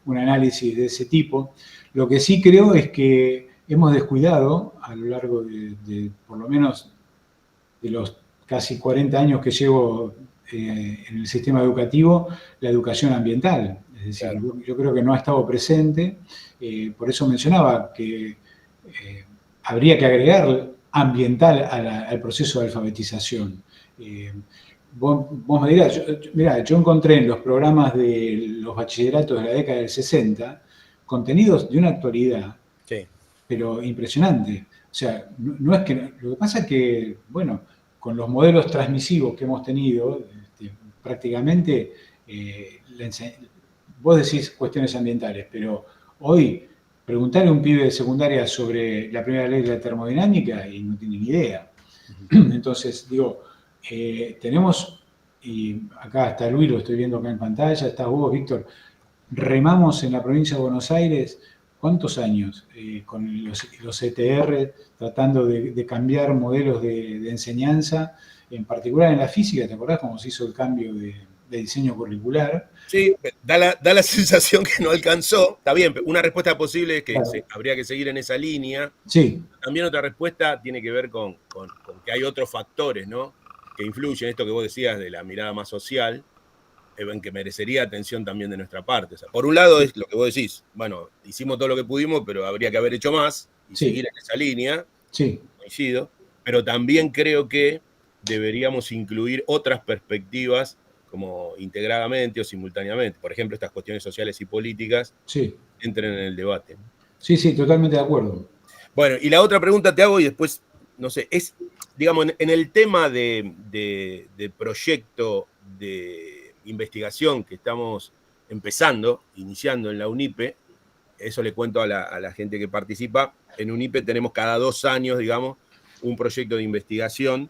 un análisis de ese tipo. Lo que sí creo es que hemos descuidado a lo largo de por lo menos de los casi 40 años que llevo en el sistema educativo, la educación ambiental. Es decir, claro, yo creo que no ha estado presente, por eso mencionaba que habría que agregar ambiental al proceso de alfabetización. Vos me dirás, yo encontré en los programas de los bachilleratos de la década del 60 contenidos de una actualidad, sí, pero impresionante. O sea, no es que, lo que pasa es que, bueno, con los modelos transmisivos que hemos tenido, prácticamente, vos decís cuestiones ambientales, pero hoy preguntarle a un pibe de secundaria sobre la primera ley de la termodinámica y no tiene ni idea. Entonces, digo, tenemos, y acá está Luis, lo estoy viendo acá en pantalla, está vos, Víctor, remamos en la provincia de Buenos Aires, ¿cuántos años? Con los ETR, tratando de cambiar modelos de enseñanza, en particular en la física, ¿te acordás cómo se hizo el cambio de diseño curricular? Sí, da la sensación que no alcanzó. Está bien, una respuesta posible es que claro, habría que seguir en esa línea. Sí. También otra respuesta tiene que ver con que hay otros factores, ¿no? Que influyen, esto que vos decías de la mirada más social, en que merecería atención también de nuestra parte. O sea, por un lado es lo que vos decís, bueno, hicimos todo lo que pudimos, pero habría que haber hecho más y seguir en esa línea, coincido, pero también creo que deberíamos incluir otras perspectivas como integradamente o simultáneamente. Por ejemplo, estas cuestiones sociales y políticas entren en el debate. Sí, totalmente de acuerdo. Bueno, y la otra pregunta te hago y después, no sé, es, digamos, en el tema de proyecto de investigación que estamos iniciando en la UNIPE, eso le cuento a la gente que participa, en UNIPE tenemos cada 2 años, digamos, un proyecto de investigación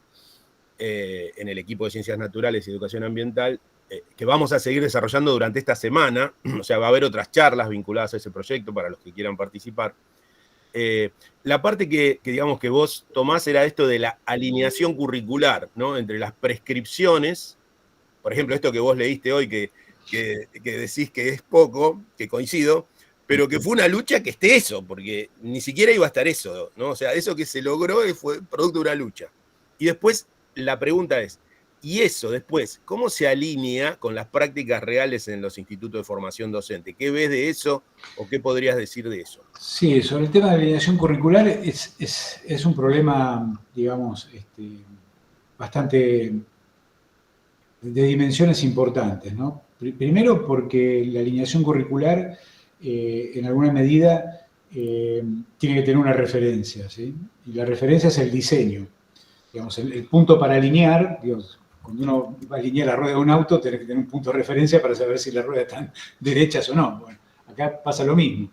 en el equipo de Ciencias Naturales y Educación Ambiental, que vamos a seguir desarrollando durante esta semana, o sea, va a haber otras charlas vinculadas a ese proyecto para los que quieran participar. La parte que digamos que vos tomás era esto de la alineación curricular, ¿no? Entre las prescripciones, por ejemplo, esto que vos leíste hoy, que decís que es poco, que coincido, pero que fue una lucha que esté eso, porque ni siquiera iba a estar eso, ¿no? O sea, eso que se logró fue producto de una lucha. Y después la pregunta es, ¿y eso después, cómo se alinea con las prácticas reales en los institutos de formación docente? ¿Qué ves de eso o qué podrías decir de eso? Sí, sobre el tema de alineación curricular es un problema, digamos, bastante de dimensiones importantes, ¿no? Primero porque la alineación curricular, en alguna medida, tiene que tener una referencia, ¿sí? Y la referencia es el diseño. Digamos, el punto para alinear, digamos, cuando uno va a alinear la rueda de un auto, tiene que tener un punto de referencia para saber si las ruedas están derechas o no. Bueno, acá pasa lo mismo.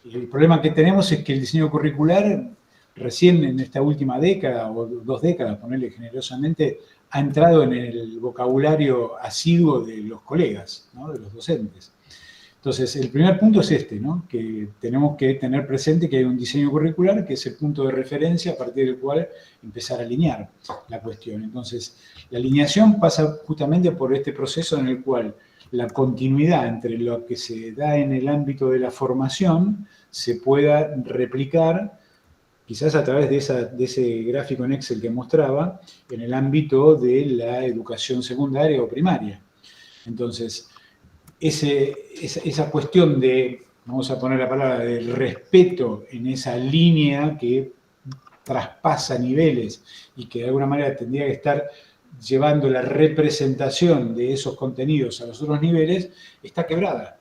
Y el problema que tenemos es que el diseño curricular, recién en esta última década o 2 décadas, ponerle generosamente, ha entrado en el vocabulario asiduo de los colegas, ¿no? De los docentes. Entonces, el primer punto es ¿no? Que tenemos que tener presente que hay un diseño curricular que es el punto de referencia a partir del cual empezar a alinear la cuestión. Entonces, la alineación pasa justamente por este proceso en el cual la continuidad entre lo que se da en el ámbito de la formación se pueda replicar, quizás a través de ese gráfico en Excel que mostraba, en el ámbito de la educación secundaria o primaria. Entonces, esa cuestión de, vamos a poner la palabra, del respeto en esa línea que traspasa niveles y que de alguna manera tendría que estar llevando la representación de esos contenidos a los otros niveles, está quebrada.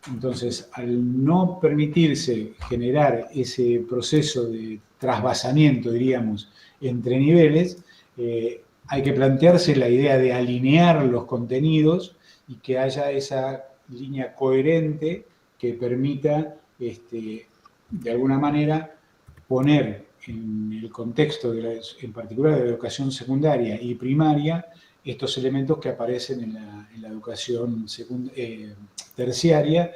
Entonces, al no permitirse generar ese proceso de trasvasamiento, diríamos, entre niveles, hay que plantearse la idea de alinear los contenidos y que haya esa línea coherente que permita, de alguna manera, poner en el contexto, en particular de la educación secundaria y primaria, estos elementos que aparecen en la educación terciaria,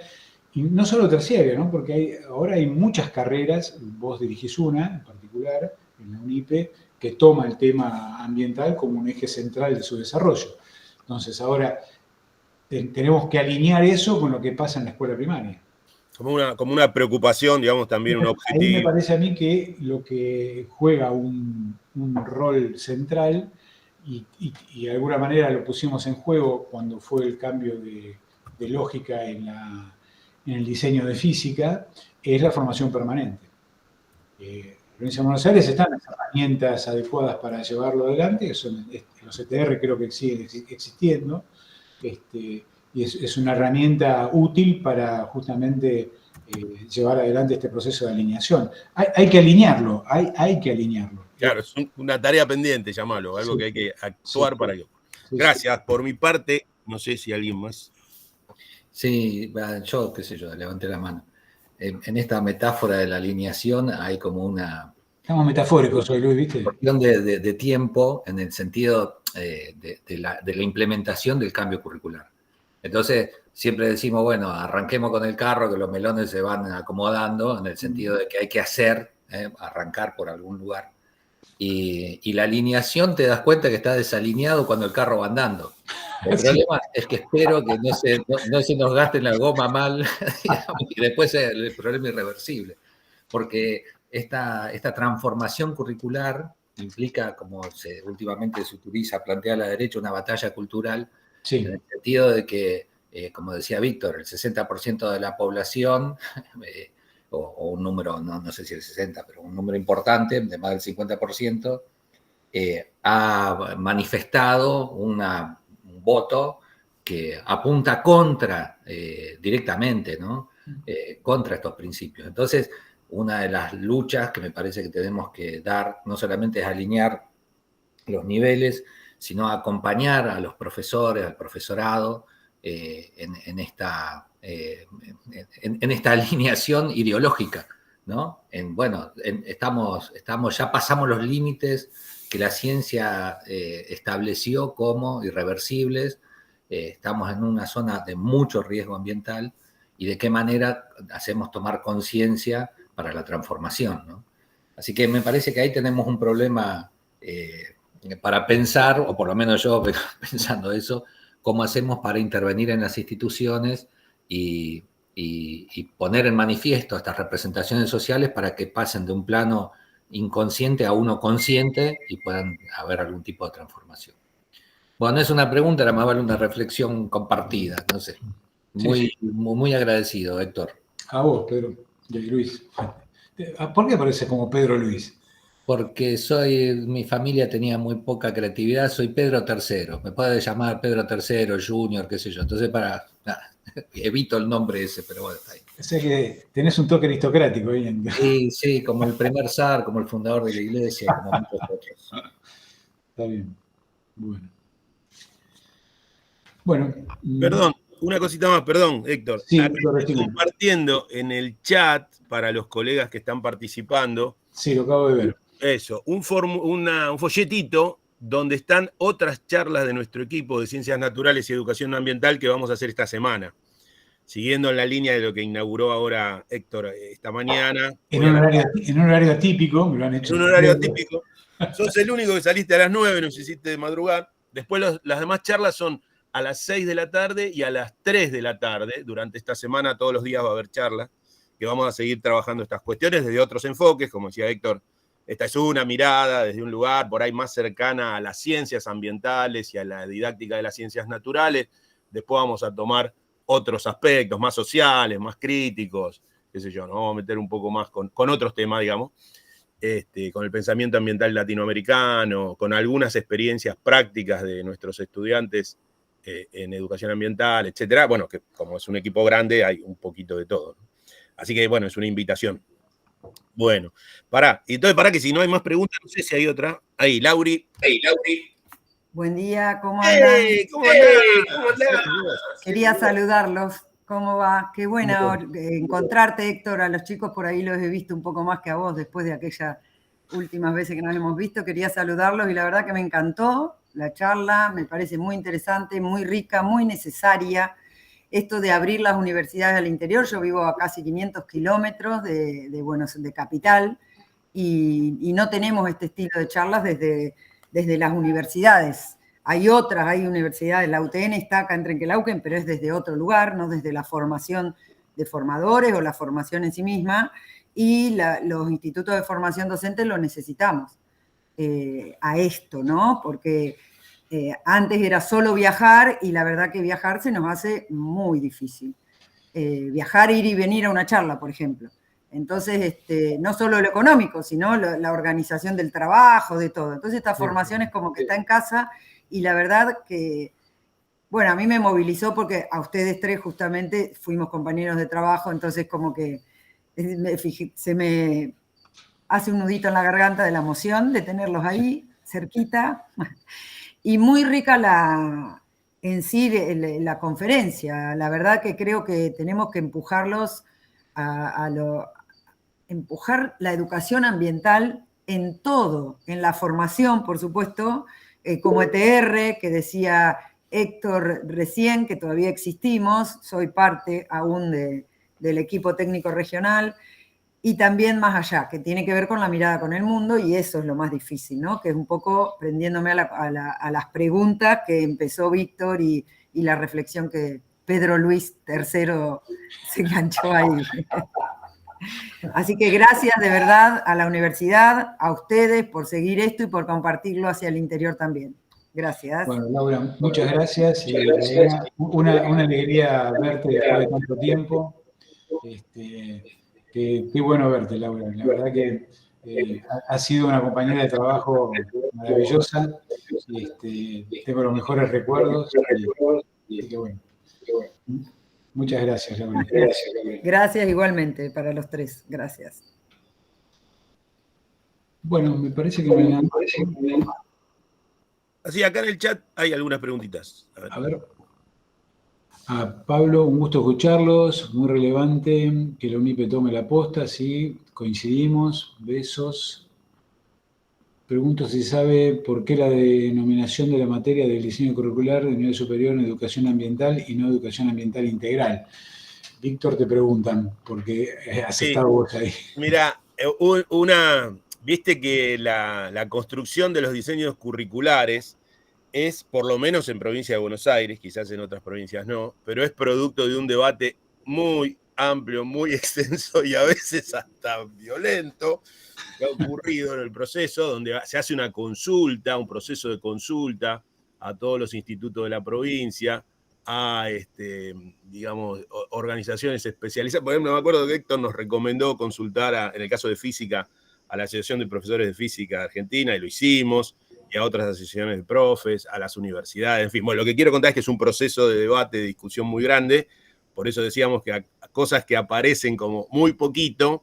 y no solo terciaria, ¿no? Porque ahora hay muchas carreras, vos dirigís una en particular, en la UNIPE, que toma el tema ambiental como un eje central de su desarrollo. Entonces ahora tenemos que alinear eso con lo que pasa en la escuela primaria. Como una preocupación, digamos, también un objetivo. Ahí me parece a mí que lo que juega un rol central, y de alguna manera lo pusimos en juego cuando fue el cambio de lógica en el diseño de física, es la formación permanente. En la provincia de Buenos Aires están las herramientas adecuadas para llevarlo adelante, que son los ETR, creo que siguen existiendo, y es una herramienta útil para justamente llevar adelante este proceso de alineación. Hay que alinearlo, hay que alinearlo. Claro, es una tarea pendiente, llamalo, algo que hay que actuar para ello. Gracias. Por mi parte, no sé si alguien más. Sí, yo, qué sé yo, levanté la mano. En esta metáfora de la alineación hay como una... Estamos metafóricos hoy, Luis, ¿viste? Cuestión de tiempo en el sentido de la implementación del cambio curricular. Entonces, siempre decimos, bueno, arranquemos con el carro, que los melones se van acomodando, en el sentido de que hay que hacer, arrancar por algún lugar. Y la alineación te das cuenta que está desalineado cuando el carro va andando. El problema es que espero que no se nos gaste la goma mal, digamos, y después el problema irreversible. Porque esta transformación curricular implica, como últimamente se utiliza, plantea a la derecha, una batalla cultural, Sí. En el sentido de que, como decía Víctor, el 60% de la población, o un número, no sé si el 60, pero un número importante, de más del 50%, ha manifestado un voto que apunta contra, directamente, ¿no? Contra estos principios. Entonces, una de las luchas que me parece que tenemos que dar, no solamente es alinear los niveles, sino acompañar a los profesores, al profesorado, en esta alineación ideológica, ¿no? Ya pasamos los límites que la ciencia estableció como irreversibles, estamos en una zona de mucho riesgo ambiental, y de qué manera hacemos tomar conciencia para la transformación, ¿no? Así que me parece que ahí tenemos un problema para pensar, o por lo menos yo vengo pensando eso, cómo hacemos para intervenir en las instituciones y poner en manifiesto estas representaciones sociales para que pasen de un plano inconsciente a uno consciente y puedan haber algún tipo de transformación. Bueno, no es una pregunta, era más vale una reflexión compartida, no sé. Muy agradecido, Héctor. A vos, Pedro Luis. ¿Por qué aparece como Pedro Luis? Porque mi familia tenía muy poca creatividad, soy Pedro III, me puede llamar Pedro III, Junior, qué sé yo, entonces evito el nombre ese, pero bueno, está ahí. O sea que tenés un toque aristocrático ahí. Sí, como el primer zar, como el fundador de la iglesia, como muchos otros. Está bien, bueno. Perdón, una cosita más, perdón, Héctor. Sí, estoy compartiendo en el chat para los colegas que están participando. Sí, lo acabo de ver. Eso, un folletito donde están otras charlas de nuestro equipo de Ciencias Naturales y Educación Ambiental que vamos a hacer esta semana. Siguiendo en la línea de lo que inauguró ahora Héctor esta mañana. En un horario atípico, me lo han hecho. En un horario atípico. Sos el único que saliste a las 9, nos hiciste de madrugar. Después las demás charlas son a las 6 de la tarde y a las 3 de la tarde. Durante esta semana todos los días va a haber charlas que vamos a seguir trabajando estas cuestiones desde otros enfoques, como decía Héctor. Esta es una mirada desde un lugar por ahí más cercana a las ciencias ambientales y a la didáctica de las ciencias naturales. Después vamos a tomar otros aspectos más sociales, más críticos, qué sé yo, nos vamos a meter un poco más con otros temas, digamos, con el pensamiento ambiental latinoamericano, con algunas experiencias prácticas de nuestros estudiantes en educación ambiental, etcétera. Bueno, que como es un equipo grande hay un poquito de todo, ¿no? Así que, bueno, es una invitación. Bueno, entonces que si no hay más preguntas, no sé si hay otra. Ahí, Lauri. Buen día, ¿cómo andan? ¿Cómo andás? Quería saludarlos. ¿Cómo va? Qué bueno encontrarte, Héctor. A los chicos por ahí los he visto un poco más que a vos después de aquellas últimas veces que nos hemos visto. Quería saludarlos y la verdad que me encantó la charla. Me parece muy interesante, muy rica, muy necesaria. Esto de abrir las universidades al interior. Yo vivo a casi 500 kilómetros de Capital y no tenemos este estilo de charlas desde las universidades. Hay universidades, la UTN está acá en Trenquelauquen, pero es desde otro lugar, no desde la formación de formadores o la formación en sí misma, y los institutos de formación docente lo necesitamos a esto, ¿no? Porque antes era solo viajar y la verdad que viajar se nos hace muy difícil. Viajar, ir y venir a una charla, por ejemplo. Entonces, no solo lo económico, sino la organización del trabajo, de todo. Entonces, esta formación es como que está en casa y la verdad que, bueno, a mí me movilizó porque a ustedes tres justamente fuimos compañeros de trabajo, entonces como que se me hace un nudito en la garganta de la emoción de tenerlos ahí, cerquita. Y muy rica en sí la conferencia. La verdad que creo que tenemos que empujarlos empujar la educación ambiental en todo, en la formación, por supuesto, como ETR, que decía Héctor recién, que todavía existimos, soy parte aún del equipo técnico regional, y también más allá, que tiene que ver con la mirada con el mundo, y eso es lo más difícil, ¿no? Que es un poco prendiéndome a las preguntas que empezó Víctor y la reflexión que Pedro Luis III se enganchó ahí. Así que gracias de verdad a la universidad, a ustedes por seguir esto y por compartirlo hacia el interior también. Gracias. Bueno, Laura, muchas gracias. Una alegría verte después de tanto tiempo. Qué bueno verte, Laura. La verdad que has sido una compañera de trabajo maravillosa. Tengo los mejores recuerdos. Así que bueno. Muchas gracias, Laura. Gracias igualmente para los tres. Gracias. Bueno, me parece que no hay nada. Así, acá en el chat hay algunas preguntitas. A ver. Pablo, un gusto escucharlos, muy relevante que la UNIPE tome la posta, sí, coincidimos, besos. Pregunto si sabe por qué la denominación de la materia del diseño curricular de nivel superior en educación ambiental y no educación ambiental integral. Víctor, te preguntan, porque has estado vos ahí. Mira, viste que la construcción de los diseños curriculares es, por lo menos en provincia de Buenos Aires, quizás en otras provincias no, pero es producto de un debate muy amplio, muy extenso y a veces hasta violento que ha ocurrido en el proceso, donde se hace una consulta, un proceso de consulta a todos los institutos de la provincia, a digamos, organizaciones especializadas. Por ejemplo, me acuerdo que Héctor nos recomendó consultar, en el caso de física, a la Asociación de Profesores de Física de Argentina, y lo hicimos, y a otras asociaciones de profes, a las universidades, en fin. Bueno, lo que quiero contar es que es un proceso de debate, de discusión muy grande, por eso decíamos que cosas que aparecen como muy poquito,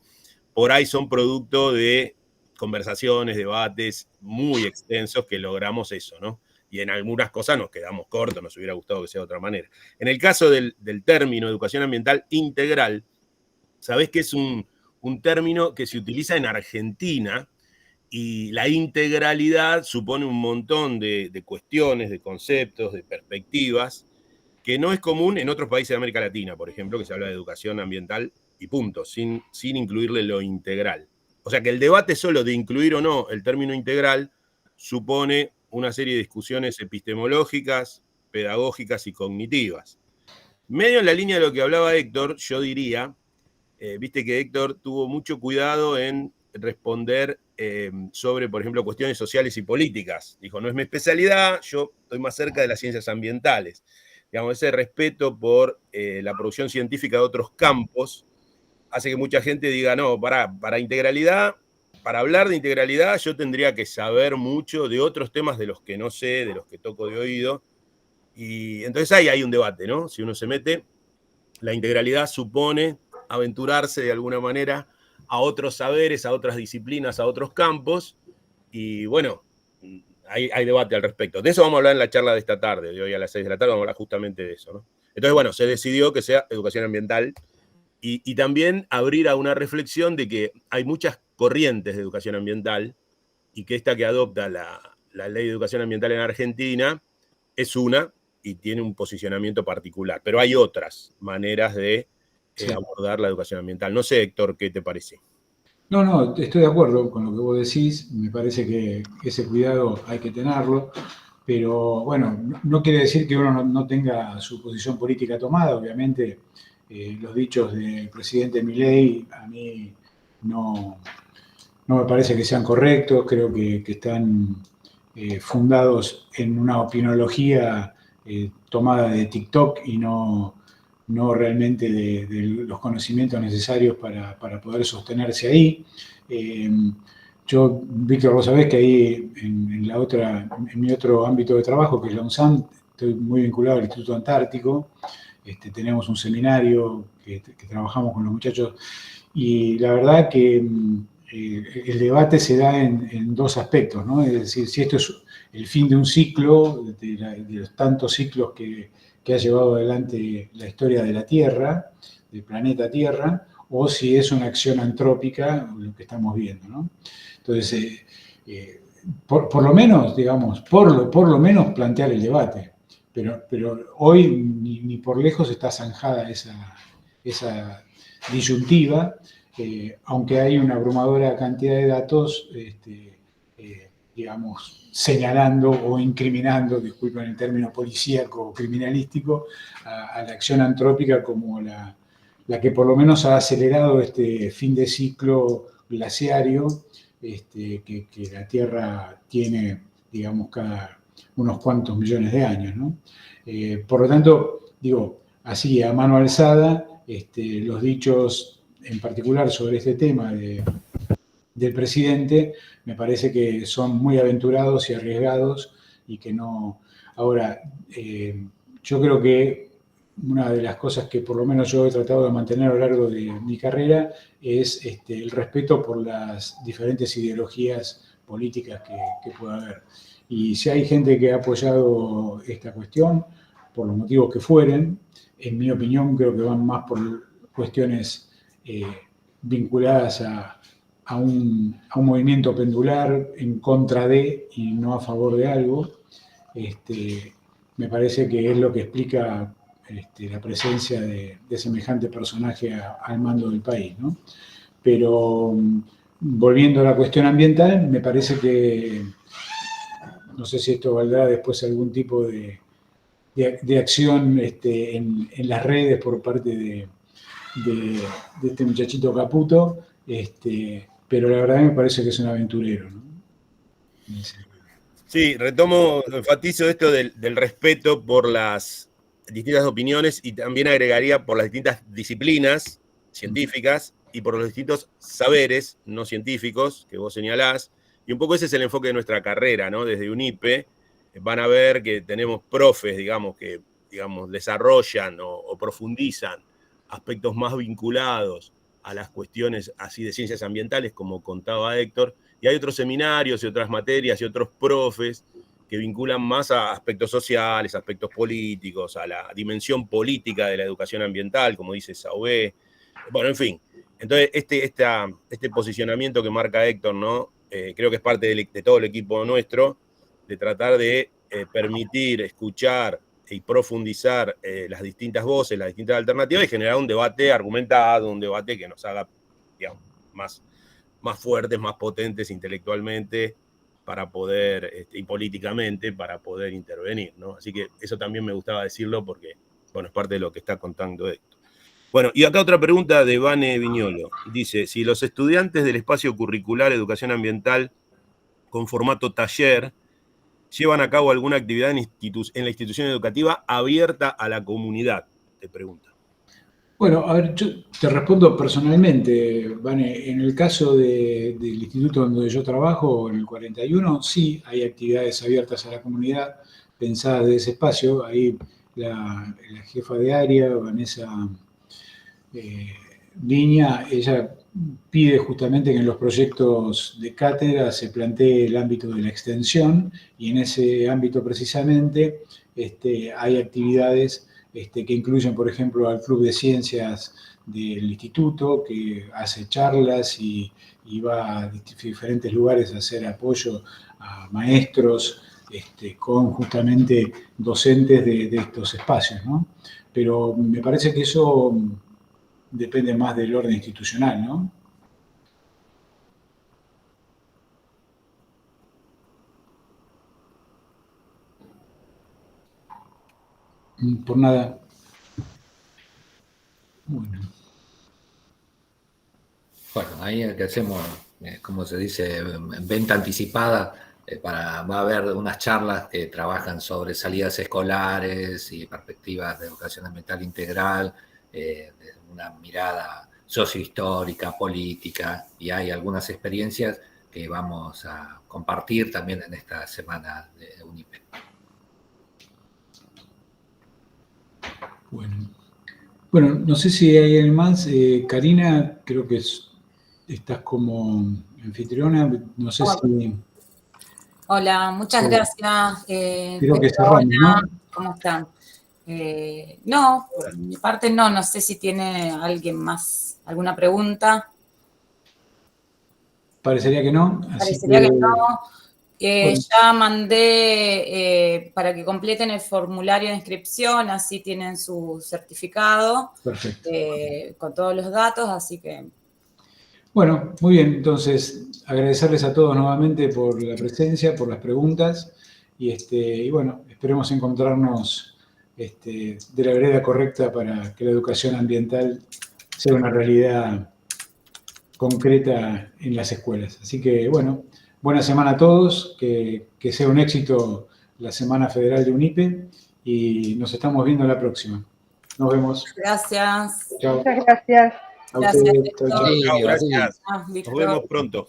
por ahí son producto de conversaciones, debates muy extensos que logramos eso, ¿no? Y en algunas cosas nos quedamos cortos, nos hubiera gustado que sea de otra manera. En el caso del término educación ambiental integral, sabés que es un término que se utiliza en Argentina, y la integralidad supone un montón de cuestiones, de conceptos, de perspectivas, que no es común en otros países de América Latina, por ejemplo, que se habla de educación ambiental y punto, sin incluirle lo integral. O sea que el debate solo de incluir o no el término integral supone una serie de discusiones epistemológicas, pedagógicas y cognitivas. Medio en la línea de lo que hablaba Héctor, yo diría, viste que Héctor tuvo mucho cuidado en responder sobre, por ejemplo, cuestiones sociales y políticas. Dijo, no es mi especialidad, yo estoy más cerca de las ciencias ambientales. Digamos, ese respeto por la producción científica de otros campos hace que mucha gente diga, no, para integralidad, para hablar de integralidad, yo tendría que saber mucho de otros temas de los que no sé, de los que toco de oído. Y entonces ahí hay un debate, ¿no? Si uno se mete, la integralidad supone aventurarse de alguna manera a otros saberes, a otras disciplinas, a otros campos, y bueno, hay debate al respecto. De eso vamos a hablar en la charla de esta tarde, de hoy a las 6 de la tarde, vamos a hablar justamente de eso, ¿no? Entonces, bueno, se decidió que sea educación ambiental y también abrir a una reflexión de que hay muchas corrientes de educación ambiental y que esta que adopta la ley de educación ambiental en Argentina es una y tiene un posicionamiento particular, pero hay otras maneras de abordar la educación ambiental. No sé, Héctor, ¿qué te parece? No, estoy de acuerdo con lo que vos decís, me parece que ese cuidado hay que tenerlo, pero bueno, no quiere decir que uno no tenga su posición política tomada, obviamente los dichos del presidente Milei a mí no me parece que sean correctos, creo que están fundados en una opinología tomada de TikTok y no realmente de los conocimientos necesarios para poder sostenerse ahí. Yo, Víctor, vos sabés que ahí en mi otro ámbito de trabajo, que es la UNSAM, estoy muy vinculado al Instituto Antártico, tenemos un seminario que trabajamos con los muchachos y la verdad que el debate se da en dos aspectos, ¿no? Es decir, si esto es el fin de un ciclo, de los tantos ciclos que ha llevado adelante la historia de la Tierra, del planeta Tierra, o si es una acción antrópica, lo que estamos viendo, ¿no? Entonces, por lo menos, digamos, por lo menos plantear el debate, pero hoy ni por lejos está zanjada esa disyuntiva, aunque hay una abrumadora cantidad de datos, digamos, señalando o incriminando, disculpen el término policíaco o criminalístico, a la acción antrópica como la que por lo menos ha acelerado este fin de ciclo glaciario que la Tierra tiene, digamos, unos cuantos millones de años, ¿no? Por lo tanto, digo, así a mano alzada, los dichos en particular sobre este tema del presidente me parece que son muy aventurados y arriesgados y que no... Ahora, yo creo que una de las cosas que por lo menos yo he tratado de mantener a lo largo de mi carrera es el respeto por las diferentes ideologías políticas que pueda haber. Y si hay gente que ha apoyado esta cuestión, por los motivos que fueren, en mi opinión creo que van más por cuestiones vinculadas a un movimiento pendular en contra de y no a favor de algo. Me parece que es lo que explica la presencia de semejante personaje al mando del país, ¿no? Pero volviendo a la cuestión ambiental, me parece que, no sé si esto valdrá después algún tipo de acción en las redes por parte de este muchachito Caputo, pero la verdad me parece que es un aventurero, ¿no? Sí, enfatizo esto del respeto por las distintas opiniones y también agregaría por las distintas disciplinas científicas y por los distintos saberes no científicos que vos señalás. Y un poco ese es el enfoque de nuestra carrera, ¿no? Desde UNIPE van a ver que tenemos profes, digamos, que desarrollan o profundizan aspectos más vinculados a las cuestiones así de ciencias ambientales, como contaba Héctor, y hay otros seminarios y otras materias y otros profes que vinculan más a aspectos sociales, aspectos políticos, a la dimensión política de la educación ambiental, como dice Sauvé. Bueno, en fin. Entonces, este posicionamiento que marca Héctor, ¿no? Creo que es parte de todo el equipo nuestro, de tratar de permitir, escuchar y profundizar las distintas voces, las distintas alternativas y generar un debate argumentado, un debate que nos haga, digamos, más fuertes, más potentes intelectualmente para poder, y políticamente, para poder intervenir, ¿no? Así que eso también me gustaba decirlo porque, bueno, es parte de lo que está contando Héctor. Bueno, y acá otra pregunta de Vane Viñolo. Dice, si los estudiantes del espacio curricular Educación Ambiental con formato taller llevan a cabo alguna actividad en la institución educativa abierta a la comunidad, te pregunta. Bueno, a ver, yo te respondo personalmente, Vane. En el caso del instituto donde yo trabajo, en el 41, sí hay actividades abiertas a la comunidad pensadas de ese espacio. Ahí la jefa de área, Vanessa Viña, ella pide justamente que en los proyectos de cátedra se plantee el ámbito de la extensión y en ese ámbito precisamente hay actividades que incluyen, por ejemplo, al Club de Ciencias del Instituto, que hace charlas y va a diferentes lugares a hacer apoyo a maestros con justamente docentes de estos espacios, ¿no? Pero me parece que eso depende más del orden institucional, ¿no? Por nada. Bueno, ahí el que hacemos, como se dice, venta anticipada, va a haber unas charlas que trabajan sobre salidas escolares y perspectivas de educación ambiental integral, desde una mirada sociohistórica, política, y hay algunas experiencias que vamos a compartir también en esta semana de UNIPE. Bueno, no sé si hay alguien más. Karina, creo que estás como anfitriona. No sé si... Hola, muchas gracias. Creo que cerramos, ¿no? ¿Cómo están? No, por mi parte no sé si tiene alguien más alguna pregunta. Parecería que no. Parecería que no. Ya mandé para que completen el formulario de inscripción, así tienen su certificado. Perfecto. Con todos los datos, así que... Bueno, muy bien. Entonces, agradecerles a todos nuevamente por la presencia, por las preguntas y bueno, esperemos encontrarnos de la vereda correcta para que la educación ambiental sea una realidad concreta en las escuelas. Así que, bueno, buena semana a todos, que sea un éxito la Semana Federal de UNIPE y nos estamos viendo la próxima. Nos vemos. Gracias. Chao. Muchas gracias. A Gracias, ustedes. Héctor. Chao, chao. Chao, gracias. Ah, Víctor. Nos vemos pronto.